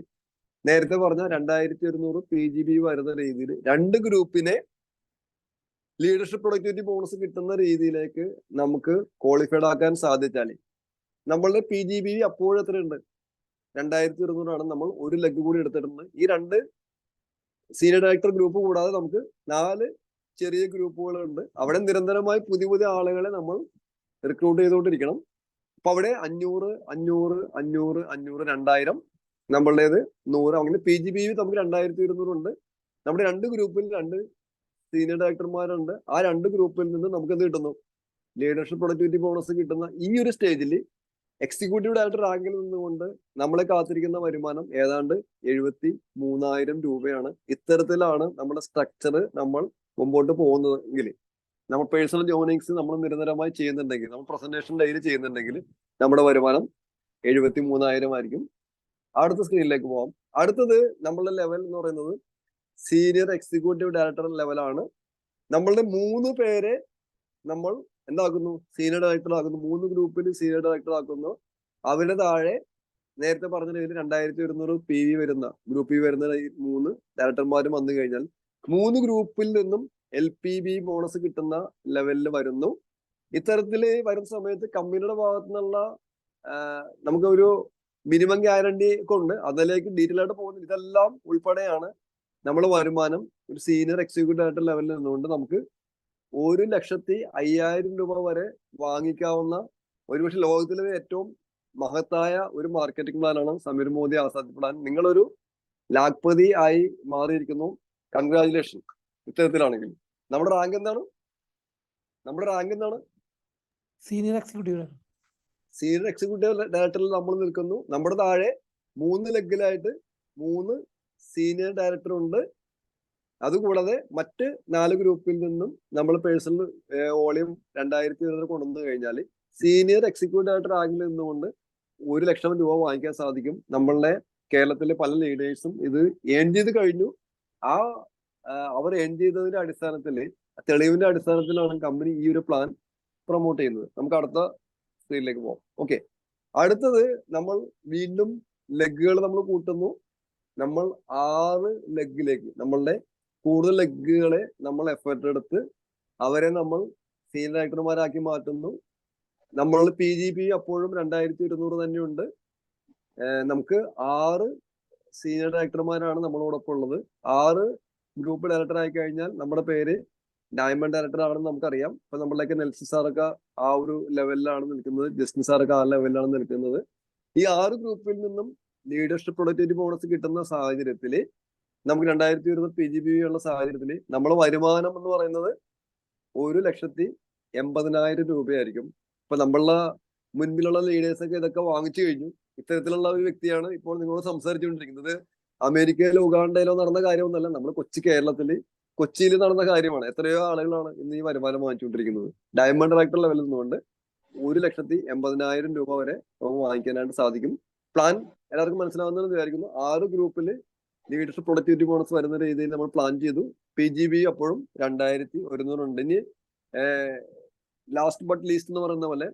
നേരത്തെ പറഞ്ഞ 2100 PGPB വരുന്ന രീതിയിൽ 2 ഗ്രൂപ്പിനെ ലീഡർഷിപ്പ് പ്രൊഡക്ടിവിറ്റി ബോണസ് കിട്ടുന്ന രീതിയിലേക്ക് നമുക്ക് ക്വാളിഫൈഡ് ആക്കാൻ സാധിച്ചാൽ, നമ്മളുടെ PGPB അപ്പോഴും എത്രയുണ്ട്? 2200 ആണ്. നമ്മൾ ഒരു ലെഗ് കൂടി എടുത്തിട്ടുണ്ട്. ഈ 2 സീനിയർ ഡയറക്ടർ ഗ്രൂപ്പ് കൂടാതെ നമുക്ക് 4 ചെറിയ ഗ്രൂപ്പുകളുണ്ട്. അവിടെ നിരന്തരമായി പുതിയ പുതിയ ആളുകളെ നമ്മൾ റിക്രൂട്ട് ചെയ്തുകൊണ്ടിരിക്കണം. അപ്പൊ അവിടെ 500, 500, 500, 500, 2000, നമ്മളുടേത് 100. അങ്ങനെ PGBV നമുക്ക് 2200 ഉണ്ട്. നമ്മുടെ 2 ഗ്രൂപ്പിൽ 2 സീനിയർ ഡയറക്ടർമാരുണ്ട്. ആ 2 ഗ്രൂപ്പിൽ നിന്ന് നമുക്ക് എന്ത് കിട്ടുന്നു? ലീഡർഷിപ്പ് പ്രൊഡക്ടിവിറ്റി ബോണസ് കിട്ടുന്ന ഈ ഒരു സ്റ്റേജിൽ എക്സിക്യൂട്ടീവ് ഡയറക്ടർ റാങ്കിൽ നിന്നുകൊണ്ട് നമ്മളെ കാത്തിരിക്കുന്ന വരുമാനം ഏതാണ്ട് 73,000 രൂപയാണ്. ഇത്തരത്തിലാണ് നമ്മുടെ സ്ട്രക്ചർ നമ്മൾ മുമ്പോട്ട് പോകുന്നതെങ്കിൽ, നമ്മൾ പേഴ്സണൽ ജോയിനിങ്സ് നമ്മൾ നിരന്തരമായി ചെയ്യുന്നുണ്ടെങ്കിൽ, നമ്മൾ പ്രസന്റേഷൻ ഡെയിലി ചെയ്യുന്നുണ്ടെങ്കിൽ നമ്മുടെ വരുമാനം 73,000 ആയിരിക്കും. അടുത്ത സ്ക്രീനിലേക്ക് പോകാം. അടുത്തത് നമ്മളുടെ ലെവൽ എന്ന് പറയുന്നത് സീനിയർ എക്സിക്യൂട്ടീവ് ഡയറക്ടർ ലെവലാണ്. നമ്മളുടെ 3 പേരെ നമ്മൾ എന്താക്കുന്നു? സീനിയർ ഡയറക്ടർ ആക്കുന്നു. 3 ഗ്രൂപ്പിൽ സീനിയർ ഡയറക്ടർ ആക്കുന്നു. അവരുടെ താഴെ നേരത്തെ പറഞ്ഞ രീതിയിൽ 2200 PV വരുന്ന ഗ്രൂപ്പിൽ വരുന്ന 3 ഡയറക്ടർമാരും വന്നു കഴിഞ്ഞാൽ 3 ഗ്രൂപ്പിൽ നിന്നും LPB ബോണസ് കിട്ടുന്ന ലെവലിൽ വരുന്നു. ഇത്തരത്തിൽ വരുന്ന സമയത്ത് കമ്പനിയുടെ ഭാഗത്തു നിന്നുള്ള നമുക്കൊരു മിനിമം ഗ്യാരണ്ടി ഒക്കെ ഉണ്ട്. അതിലേക്ക് ഡീറ്റെയിൽ ആയിട്ട് പോകുന്നത് ഇതെല്ലാം ഉൾപ്പെടെയാണ് നമ്മുടെ വരുമാനം. ഒരു സീനിയർ എക്സിക്യൂട്ടീവ് ഡയറക്ടർ ലെവലിൽ നിന്നുകൊണ്ട് നമുക്ക് 1,05,000 രൂപ വരെ വാങ്ങിക്കാവുന്ന ഒരുപക്ഷെ ലോകത്തിലെ ഏറ്റവും മഹത്തായ ഒരു മാർക്കറ്റിംഗ് പ്ലാനാണ് സമീർ മോദി ആസാദ് പ്ലാൻ. നിങ്ങളൊരു ലാഖ്പതി ആയി മാറിയിരിക്കുന്നു. കൺഗ്രാജുലേഷൻ. ഇത്തരത്തിലാണെങ്കിൽ നമ്മുടെ റാങ്ക് എന്താണ്? സീനിയർ എക്സിക്യൂട്ടീവ് ഡയറക്ടറിൽ നമ്മൾ നിൽക്കുന്നു. നമ്മുടെ താഴെ 3 ലെഗിലായിട്ട് 3 സീനിയർ ഡയറക്ടർ ഉണ്ട്. അതുകൂടാതെ മറ്റ് 4 ഗ്രൂപ്പിൽ നിന്നും നമ്മൾ പേഴ്സണൽ വോളിയം 2200 കൊണ്ടുവന്നു കഴിഞ്ഞാൽ സീനിയർ എക്സിക്യൂട്ടീവ് ഡയറക്ടർ റാങ്കിൽ നിന്നുകൊണ്ട് 1 ലക്ഷം രൂപ വാങ്ങിക്കാൻ സാധിക്കും. നമ്മളുടെ കേരളത്തിലെ പല ലീഡേഴ്സും ഇത് ഏൺ ചെയ്ത് കഴിഞ്ഞു. അവർ ഏൺ ചെയ്തതിന്റെ അടിസ്ഥാനത്തിൽ, തെളിവിന്റെ അടിസ്ഥാനത്തിലാണ് കമ്പനി ഈ ഒരു പ്ലാൻ പ്രൊമോട്ട് ചെയ്യുന്നത്. നമുക്ക് അടുത്ത സ്ക്രീനിലേക്ക് പോകാം. ഓക്കെ, അടുത്തത് നമ്മൾ വീണ്ടും ലെഗുകൾ നമ്മൾ കൂട്ടുന്നു. നമ്മൾ 6 ലെഗിലേക്ക്, നമ്മളുടെ കൂടുതൽ ലെഗുകളെ നമ്മൾ എഫേർട്ട് എടുത്ത് അവരെ നമ്മൾ സീനിയർ ഡയറക്ടർമാരാക്കി മാറ്റുന്നു. നമ്മൾ PGP അപ്പോഴും 2200 തന്നെയുണ്ട്. നമുക്ക് 6 സീനിയർ ഡയറക്ടർമാരാണ് നമ്മളോടൊപ്പം ഉള്ളത്. 6 ഗ്രൂപ്പ് ഡയറക്ടർ ആയി കഴിഞ്ഞാൽ നമ്മുടെ പേര് ഡയമണ്ട് ഡയറക്ടർ ആണെന്ന് നമുക്കറിയാം. ഇപ്പൊ നമ്മളിലേക്ക് നെൽസൺ സാറൊക്കെ ആ ഒരു ലെവലിലാണ് നിൽക്കുന്നത്, ജസ്റ്റിൻ സാറൊക്കെ ആ ലെവലിലാണ് നിൽക്കുന്നത്. ഈ 6 ഗ്രൂപ്പിൽ നിന്നും ലീഡർഷിപ്പ് പ്രൊഡക്ടിവിറ്റി ബോണസ് കിട്ടുന്ന സാഹചര്യത്തിൽ, നമുക്ക് 2200 PGP ഉള്ള സാഹചര്യത്തിൽ നമ്മുടെ വരുമാനം എന്ന് പറയുന്നത് 1,80,000 രൂപയായിരിക്കും. ഇപ്പൊ നമ്മളുടെ മുൻപിലുള്ള ലീഡേഴ്സൊക്കെ ഇതൊക്കെ വാങ്ങിച്ചു കഴിഞ്ഞു. ഇത്തരത്തിലുള്ള ഒരു വ്യക്തിയാണ് ഇപ്പോൾ നിങ്ങളോട് സംസാരിച്ചുകൊണ്ടിരിക്കുന്നത്. അമേരിക്കയിലോ ഉഗാണ്ടയിലോ നടന്ന കാര്യമൊന്നുമല്ല, നമ്മൾ കൊച്ചിയിൽ നടന്ന കാര്യമാണ്. എത്രയോ ആളുകളാണ് ഇന്ന് ഈ വരുമാനം വാങ്ങിച്ചുകൊണ്ടിരിക്കുന്നത്. ഡയമണ്ട് ഡയറക്ടർ ലെവലിൽ നിന്നുകൊണ്ട് 1,80,000 രൂപ വരെ നമുക്ക് വാങ്ങിക്കാനായിട്ട് സാധിക്കും. പ്ലാൻ എല്ലാവർക്കും മനസ്സിലാവുന്നതെന്ന് വിചാരിക്കുന്നു. 6 ഗ്രൂപ്പിൽ ലീഡർഷിപ്പ് പ്രൊഡക്ടിവിറ്റി ബോണസ് വരുന്ന രീതിയിൽ നമ്മൾ പ്ലാൻ ചെയ്തു. PGB അപ്പോഴും 2100 ഉണ്ട്. ഇനി ലാസ്റ്റ് ബട്ട് ലീസ്റ്റ് എന്ന് പറയുന്ന പോലെ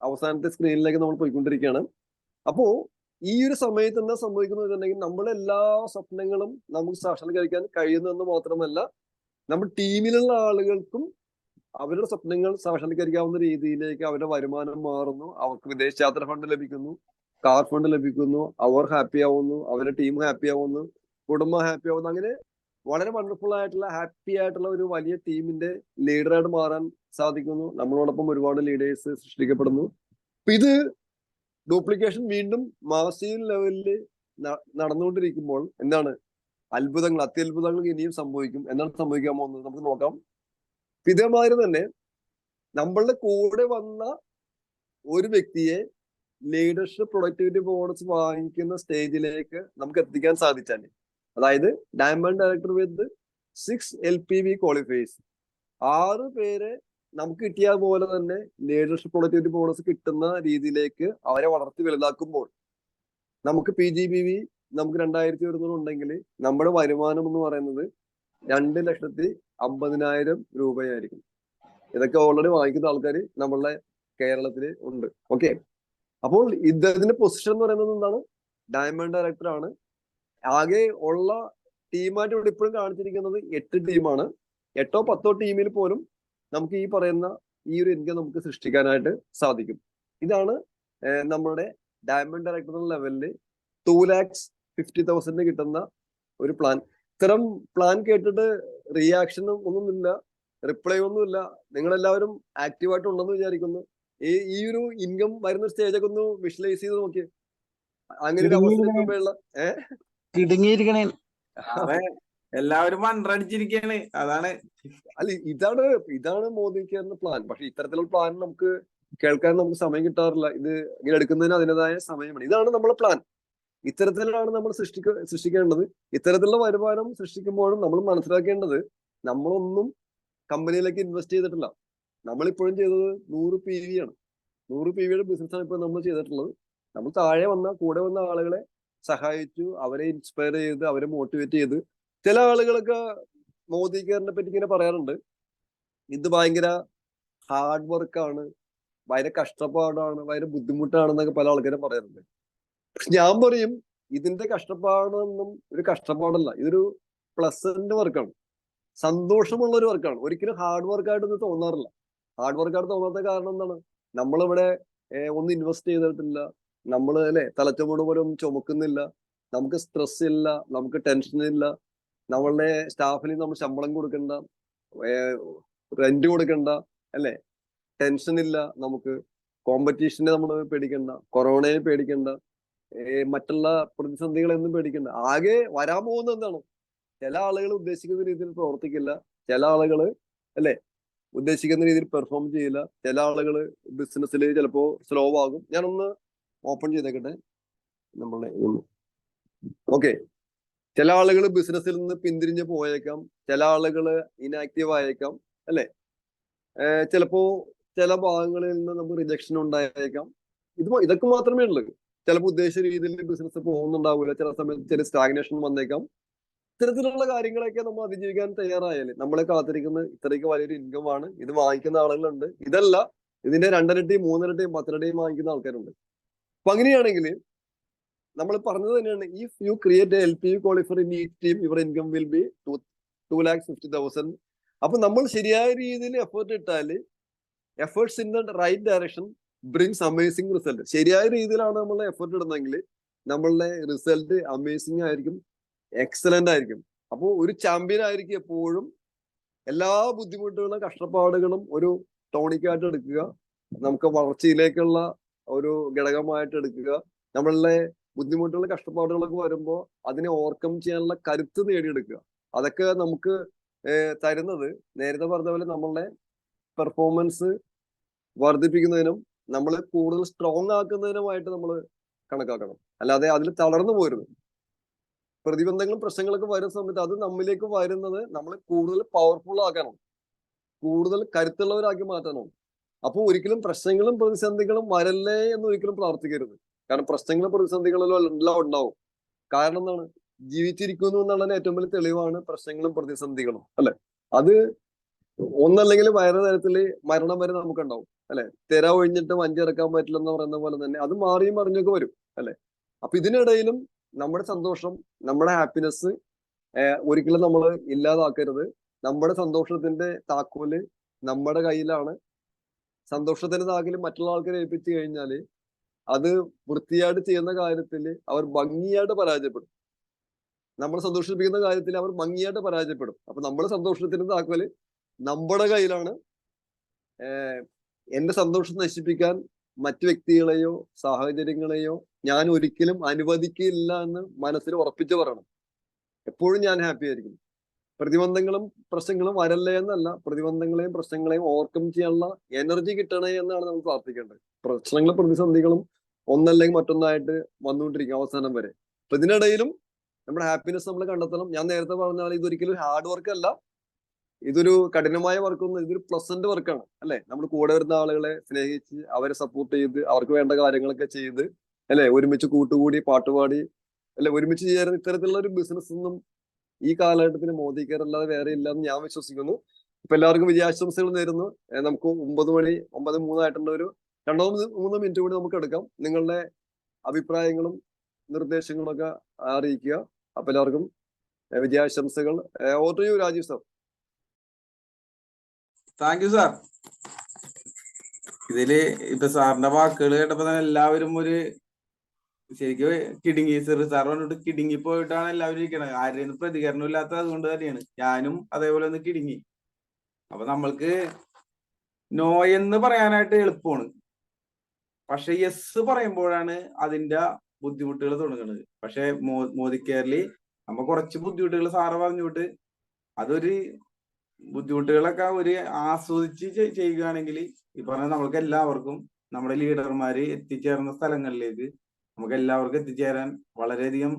അവസാനത്തെ സ്ക്രീനിലേക്ക് നമ്മൾ പോയിക്കൊണ്ടിരിക്കുകയാണ്. അപ്പോ ഈ ഒരു സമയത്ത് എന്താ സംഭവിക്കുന്നത് വെച്ചിട്ടുണ്ടെങ്കിൽ, നമ്മുടെ എല്ലാ സ്വപ്നങ്ങളും നമുക്ക് സാക്ഷാത്കരിക്കാൻ കഴിയുന്നതെന്ന് മാത്രമല്ല, നമ്മുടെ ടീമിലുള്ള ആളുകൾക്കും അവരുടെ സ്വപ്നങ്ങൾ സാക്ഷാത്കരിക്കാവുന്ന രീതിയിലേക്ക് അവരുടെ വരുമാനം മാറുന്നു. അവർക്ക് വിദേശയാത്ര ഫണ്ട് ലഭിക്കുന്നു, കാർ ഫണ്ട് ലഭിക്കുന്നു, അവർ ഹാപ്പി ആവുന്നു, അവരുടെ ടീം ഹാപ്പി ആവുന്നു, കുടുംബം ഹാപ്പി ആവുന്നു. അങ്ങനെ വളരെ വണ്ടർഫുൾ ആയിട്ടുള്ള ഹാപ്പി ആയിട്ടുള്ള ഒരു വലിയ ടീമിന്റെ ലീഡറായിട്ട് മാറാൻ സാധിക്കുന്നു. നമ്മളോടൊപ്പം ഒരുപാട് ലീഡേഴ്സ് സൃഷ്ടിക്കപ്പെടുന്നു. ഇത് ഡ്യൂപ്ലിക്കേഷൻ വീണ്ടും മാസീവ് ലെവലിൽ നടന്നുകൊണ്ടിരിക്കുമ്പോൾ എന്താണ് അത്യത്ഭുതങ്ങൾ ഇനിയും സംഭവിക്കും. എന്താണ് സംഭവിക്കാൻ പോകുന്നത് നമുക്ക് നോക്കാം. ഇതേമാതിരി തന്നെ നമ്മളുടെ കൂടെ വന്ന ഒരു വ്യക്തിയെ ലീഡർഷിപ്പ് പ്രൊഡക്ടിവിറ്റി ബോണസ് വാങ്ങിക്കുന്ന സ്റ്റേജിലേക്ക് നമുക്ക് എത്തിക്കാൻ സാധിച്ചാൽ, അതായത് ഡയമണ്ട് ഡയറക്ടർ വിത്ത് 6 LPB ക്വാളിഫൈസ്, 6 പേരെ നമുക്ക് കിട്ടിയ പോലെ തന്നെ ലീഡർഷിപ്പ് പ്രൊഡക്ടിവിറ്റി ബോണസ് കിട്ടുന്ന രീതിയിലേക്ക് അവരെ വളർത്തി വലുതാക്കുമ്പോൾ നമുക്ക് PGBV നമുക്ക് 2200 ഉണ്ടെങ്കിൽ നമ്മുടെ വരുമാനം എന്ന് പറയുന്നത് 2,50,000 രൂപയായിരിക്കും. ഇതൊക്കെ ഓൾറെഡി വാങ്ങിക്കുന്ന ആൾക്കാർ നമ്മളുടെ കേരളത്തിൽ ഉണ്ട്. ഓക്കെ, അപ്പോൾ ഇദ്ദേഹത്തിന്റെ പൊസിഷൻ എന്ന് പറയുന്നത് എന്താണ്? ഡയമണ്ട് ഡയറക്ടർ ആണ്. ആകെ ഉള്ള ടീമായിട്ട് ഇവിടെ ഇപ്പോഴും കാണിച്ചിരിക്കുന്നത് 8 ടീമാണ്. 8ഓ 10ഓ ടീമിൽ പോലും നമുക്ക് ഈ പറയുന്ന ഈ ഒരു ഇൻകം നമുക്ക് സൃഷ്ടിക്കാനായിട്ട് സാധിക്കും. ഇതാണ് നമ്മുടെ ഡയമണ്ട് ഡയറക്ടർ ലെവലിൽ 2,50,000 കിട്ടുന്ന ഒരു പ്ലാൻ. ഇത്തരം പ്ലാൻ കേട്ടിട്ട് റിയാക്ഷനും ഒന്നുമില്ല, റിപ്ലൈ ഒന്നുമില്ല. നിങ്ങളെല്ലാവരും ആക്റ്റീവായിട്ട് ഉണ്ടെന്ന് വിചാരിക്കുന്നു. ഈ ഒരു ഇൻകം വരുന്ന സ്റ്റേജൊക്കെ ഒന്ന് വിഷ്വലൈസ് ചെയ്ത് നോക്കിയേ. അങ്ങനെ ഒരു അവസ്ഥ എത്തുമ്പോഴുള്ള കിടുങ്ങിയിരിക്കണേ. അതെ, എല്ലാവരും മന്ത്രടിച്ചിരിക്കാണ്. അതാണ് അല്ല, ഇതാണ് മോദി കെയറിന്റെ പ്ലാൻ. പക്ഷെ ഇത്തരത്തിലുള്ള പ്ലാൻ നമുക്ക് കേൾക്കാൻ നമുക്ക് സമയം കിട്ടാറില്ല. ഇത് ഇങ്ങനെ എടുക്കുന്നതിന് അതിൻ്റെതായ സമയമാണ്. ഇതാണ് നമ്മളെ പ്ലാൻ. ഇത്തരത്തിലാണ് നമ്മൾ സൃഷ്ടിക്കേണ്ടത്. ഇത്തരത്തിലുള്ള വരുമാനം സൃഷ്ടിക്കുമ്പോഴും നമ്മൾ മനസ്സിലാക്കേണ്ടത്, നമ്മളൊന്നും കമ്പനിയിലേക്ക് ഇൻവെസ്റ്റ് ചെയ്തിട്ടില്ല. നമ്മളിപ്പോഴും ചെയ്തത് 100 PV ആണ്. 100 PVയുടെ ബിസിനസ്സാണ് ഇപ്പോൾ നമ്മൾ ചെയ്തിട്ടുള്ളത്. നമ്മൾ താഴെ കൂടെ വന്ന ആളുകളെ സഹായിച്ചു, അവരെ ഇൻസ്പയർ ചെയ്ത്, അവരെ മോട്ടിവേറ്റ് ചെയ്ത്. ചില ആളുകളൊക്കെ മോദി കെയറിനെ പറ്റി ഇങ്ങനെ പറയാറുണ്ട്, ഇത് ഭയങ്കര ഹാർഡ് വർക്കാണ്, ഭയങ്കര കഷ്ടപ്പാടാണ്, ഭയങ്കര ബുദ്ധിമുട്ടാണെന്നൊക്കെ പല ആൾക്കാരും പറയാറുണ്ട്. ഞാൻ പറയും, ഇതിന്റെ കഷ്ടപ്പാടൊന്നും ഒരു കഷ്ടപ്പാടല്ല, ഇതൊരു പ്ലസന്റ് വർക്കാണ്, സന്തോഷമുള്ള ഒരു വർക്കാണ്. ഒരിക്കലും ഹാർഡ് വർക്കായിട്ടൊന്നും തോന്നാറില്ല. ഹാർഡ് വർക്കായിട്ട് തോന്നാത്ത കാരണം എന്താണ്? നമ്മളിവിടെ ഒന്നും ഇൻവെസ്റ്റ് ചെയ്തിട്ടില്ല, നമ്മൾ തലച്ചോട് പോലെ ഒന്നും ചുമക്കുന്നില്ല, നമുക്ക് സ്ട്രെസ് ഇല്ല, നമുക്ക് ടെൻഷൻ ഇല്ല, നമ്മളുടെ സ്റ്റാഫിന് നമ്മൾ ശമ്പളം കൊടുക്കണ്ട, റെന്റ് കൊടുക്കണ്ട, അല്ലെ, ടെൻഷൻ ഇല്ല, നമുക്ക് കോമ്പറ്റീഷനെ നമ്മൾ പേടിക്കണ്ട, കൊറോണയെ പേടിക്കണ്ട, മറ്റുള്ള പ്രതിസന്ധികളെന്നും പേടിക്കണ്ട. ആകെ വരാൻ പോകുന്നത് എന്താണ്? ചില ആളുകൾ ഉദ്ദേശിക്കുന്ന രീതിയിൽ പ്രവർത്തിക്കില്ല, ചില ആളുകൾ ഉദ്ദേശിക്കുന്ന രീതിയിൽ പെർഫോം ചെയ്യില്ല, ചില ആളുകൾ ബിസിനസ്സിൽ ചിലപ്പോ സ്ലോ ആകും. ഞാനൊന്ന് ഓപ്പൺ ചെയ്തേക്കട്ടെ നമ്മളെ. ഓക്കെ, ചില ആളുകൾ ബിസിനസ്സിൽ നിന്ന് പിന്തിരിഞ്ഞ് പോയേക്കാം, ചില ആളുകൾ ഇനാക്റ്റീവ് ആയേക്കാം, അല്ലെ, ചിലപ്പോ ചില ഭാഗങ്ങളിൽ നിന്ന് നമുക്ക് റിജക്ഷൻ ഉണ്ടായേക്കാം. ഇതൊക്കെ മാത്രമേ ഉള്ളൂ. ചിലപ്പോൾ ഉദ്ദേശിച്ച രീതിയിൽ ബിസിനസ് പോകുന്നുണ്ടാവില്ല, ചില സമയത്ത് ചില സ്റ്റാഗ്നേഷൻ വന്നേക്കാം. ഇത്തരത്തിലുള്ള കാര്യങ്ങളൊക്കെ നമ്മൾ അതിജീവിക്കാൻ തയ്യാറായാല് നമ്മളെ കാത്തിരിക്കുന്ന ഇത്രയ്ക്ക് വലിയൊരു ഇൻകം ആണ്. ഇത് വാങ്ങിക്കുന്ന ആളുകളുണ്ട്, ഇതല്ല ഇതിന്റെ 2 ഇരട്ടിയും 3 ഇരട്ടിയും 10 ഇരട്ടിയും വാങ്ങിക്കുന്ന ആൾക്കാരുണ്ട്. അപ്പൊ അങ്ങനെയാണെങ്കിൽ നമ്മൾ പറഞ്ഞത് തന്നെയാണ്, if you create LPU qualifier in each team your income will be 2,50,000. അപ്പൊ നമ്മൾ ശരിയായ രീതിയിൽ എഫേർട്ട് ഇട്ടാല്, efforts in the right direction brings amazing result. ശരിയായ രീതിയിലാണ് നമ്മൾ എഫേർട്ട് ഇടുന്നതെങ്കിൽ നമ്മളുടെ റിസൾട്ട് അമേസിംഗ് ആയിരിക്കും, എക്സലന്റ് ആയിരിക്കും. അപ്പോൾ ഒരു ചാമ്പ്യൻ ആയിരിക്കും എപ്പോഴും എല്ലാ ബുദ്ധിമുട്ടുകളും കഷ്ടപ്പാടുകളും ഒരു ടോണിക്കായിട്ട് എടുക്കുക, നമുക്ക് വളർച്ചയിലേക്കുള്ള ഒരു ഘടകമായിട്ട് എടുക്കുക. നമ്മളുടെ ബുദ്ധിമുട്ടുകളും കഷ്ടപ്പാടുകളൊക്കെ വരുമ്പോൾ അതിനെ ഓവർകം ചെയ്യാനുള്ള കരുത്ത് നേടിയെടുക്കുക. അതൊക്കെ നമുക്ക് തരുന്നത്, നേരത്തെ പറഞ്ഞ പോലെ, നമ്മളുടെ പെർഫോമൻസ് വർദ്ധിപ്പിക്കുന്നതിനും നമ്മൾ കൂടുതൽ സ്ട്രോങ് ആക്കുന്നതിനുമായിട്ട് നമ്മൾ കണക്കാക്കണം. അല്ലാതെ അതിൽ തളർന്നു പോരുത്. പ്രതിബന്ധങ്ങളും പ്രശ്നങ്ങളൊക്കെ വരുന്ന സമയത്ത് അത് നമ്മിലേക്ക് വരുന്നത് നമ്മളെ കൂടുതൽ പവർഫുൾ ആക്കണം, കൂടുതൽ കരുത്തുള്ളവരാക്കി മാറ്റണം. അപ്പോൾ ഒരിക്കലും പ്രശ്നങ്ങളും പ്രതിസന്ധികളും വരല്ലേ എന്ന് ഒരിക്കലും പ്രാർത്ഥിക്കരുത്. കാരണം പ്രശ്നങ്ങളും പ്രതിസന്ധികളും എല്ലാം ഉണ്ടാവും. കാരണം എന്താണ്? ജീവിച്ചിരിക്കുന്നു എന്നുള്ളതിന് ഏറ്റവും വലിയ തെളിവാണ് പ്രശ്നങ്ങളും പ്രതിസന്ധികളും, അല്ലെ. അത് ഒന്നല്ലെങ്കിൽ വേറെ തരത്തില് മരണം വരെ നമുക്കുണ്ടാവും, അല്ലെ. തിര ഒഴിഞ്ഞിട്ട് വഞ്ചി ഇറക്കാൻ പറ്റില്ല എന്ന് പറയുന്ന പോലെ തന്നെ അത് മാറിയും മറിഞ്ഞൊക്കെ വരും, അല്ലെ. അപ്പൊ ഇതിനിടയിലും നമ്മുടെ സന്തോഷം, നമ്മുടെ ഹാപ്പിനെസ് ഒരിക്കലും നമ്മൾ ഇല്ലാതാക്കരുത്. നമ്മുടെ സന്തോഷത്തിന്റെ താക്കോല് നമ്മുടെ കയ്യിലാണ്. സന്തോഷത്തിന്റെ താക്കോല് മറ്റുള്ള ആൾക്കാരെ ഏൽപ്പിച്ചു കഴിഞ്ഞാല് അത് വൃത്തിയായിട്ട് ചെയ്യുന്ന കാര്യത്തിൽ അവർ ഭംഗിയായിട്ട് പരാജയപ്പെടും. നമ്മളെ സന്തോഷിപ്പിക്കുന്ന കാര്യത്തിൽ അവർ ഭംഗിയായിട്ട് പരാജയപ്പെടും. അപ്പൊ നമ്മുടെ സന്തോഷത്തിന്റെ താക്കോല് നമ്മുടെ കയ്യിലാണ്. എന്റെ സന്തോഷം നശിപ്പിക്കാൻ മറ്റു വ്യക്തികളെയോ സാഹചര്യങ്ങളെയോ ഞാൻ ഒരിക്കലും അനുവദിക്കില്ല എന്ന് മനസ്സിൽ ഉറപ്പിച്ചു പറയണം. എപ്പോഴും ഞാൻ ഹാപ്പി ആയിരിക്കും. പ്രതിബന്ധങ്ങളും പ്രശ്നങ്ങളും വരല്ലേ എന്നല്ല, പ്രതിബന്ധങ്ങളെയും പ്രശ്നങ്ങളെയും ഓവർകം ചെയ്യാനുള്ള എനർജി കിട്ടണേ എന്നാണ് നമ്മൾ പ്രാർത്ഥിക്കേണ്ടത്. പ്രശ്നങ്ങളും പ്രതിസന്ധികളും ഒന്നല്ലെങ്കിൽ മറ്റൊന്നായിട്ട് വന്നുകൊണ്ടിരിക്കും അവസാനം വരെ. അപ്പൊ ഇതിനിടയിലും നമ്മുടെ ഹാപ്പിനെസ് നമ്മൾ കണ്ടെത്തണം. ഞാൻ നേരത്തെ പറഞ്ഞ പോലെ ഇതൊരിക്കലും ഹാർഡ് വർക്ക് അല്ല, ഇതൊരു കഠിനമായ വർക്കൊന്നും, ഇതൊരു പ്ലസന്റ് വർക്കാണ്, അല്ലെ. നമ്മൾ കൂടെ വരുന്ന ആളുകളെ സ്നേഹിച്ച് അവരെ സപ്പോർട്ട് ചെയ്ത് അവർക്ക് വേണ്ട കാര്യങ്ങളൊക്കെ ചെയ്ത്, അല്ലെ, ഒരുമിച്ച് കൂട്ടുകൂടി പാട്ടുപാടി, അല്ലെ, ഒരുമിച്ച് ചേർന്ന് ഇത്തരത്തിലുള്ള ഒരു ബിസിനസ് ഒന്നും ഈ കാലഘട്ടത്തിന് മോദി കെയർ അല്ലാതെ വേറെ ഇല്ലെന്ന് ഞാൻ വിശ്വസിക്കുന്നു. ഇപ്പൊ എല്ലാവർക്കും വിജയാശംസകൾ നേരുന്നു. നമുക്ക് 9:03 ആയിട്ടുള്ള ഒരു 2-3 മിനിറ്റ് കൂടി നമുക്ക് എടുക്കാം. നിങ്ങളുടെ അഭിപ്രായങ്ങളും നിർദ്ദേശങ്ങളും ഒക്കെ അറിയിക്കുക. അപ്പൊ എല്ലാവർക്കും വിജയാശംസകൾ. Over to you Rajeev sir. Thank you sir. ഇതില് ഇപ്പൊ സാറിന്റെ വാക്കുകൾ കേട്ടപ്പോ തന്നെ എല്ലാവരും ഒരു ശരിക്കും കിടുങ്ങി സിറി സാർ പറഞ്ഞിട്ട് കിടുങ്ങി പോയിട്ടാണ് എല്ലാവരും ഇരിക്കണത്. ആരെയും പ്രതികരണം ഇല്ലാത്തത് അതുകൊണ്ട് തന്നെയാണ്. ഞാനും അതേപോലെ ഒന്ന് കിടുങ്ങി. അപ്പൊ നമ്മൾക്ക് നോ എന്ന് പറയാനായിട്ട് എളുപ്പമാണ്, പക്ഷെ യെസ് പറയുമ്പോഴാണ് അതിന്റെ ബുദ്ധിമുട്ടുകൾ തുടങ്ങുന്നത്. പക്ഷെ മോദി കേരളി നമ്മ കുറച്ച് ബുദ്ധിമുട്ടുകൾ സാറ് പറഞ്ഞുവിട്ട് അതൊരു ബുദ്ധിമുട്ടുകളൊക്കെ ഒരു ആസ്വദിച്ച് ചെയ്യുകയാണെങ്കിൽ ഈ പറഞ്ഞ നമ്മൾക്ക് എല്ലാവർക്കും നമ്മുടെ ലീഡർമാര് എത്തിച്ചേർന്ന സ്ഥലങ്ങളിലേക്ക് നമുക്ക് എല്ലാവർക്കും എത്തിച്ചേരാൻ വളരെയധികം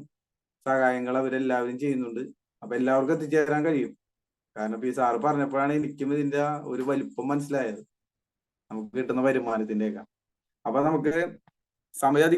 സഹായങ്ങൾ അവരെല്ലാവരും ചെയ്യുന്നുണ്ട്. അപ്പൊ എല്ലാവർക്കും എത്തിച്ചേരാൻ കഴിയും. കാരണം ഇപ്പൊ ഈ സാറ് പറഞ്ഞപ്പോഴാണ് എനിക്കും ഇതിന്റെ ഒരു വലിപ്പം മനസ്സിലായത്, നമുക്ക് കിട്ടുന്ന വരുമാനത്തിന്റെയൊക്കെ. അപ്പൊ നമുക്ക് സമയം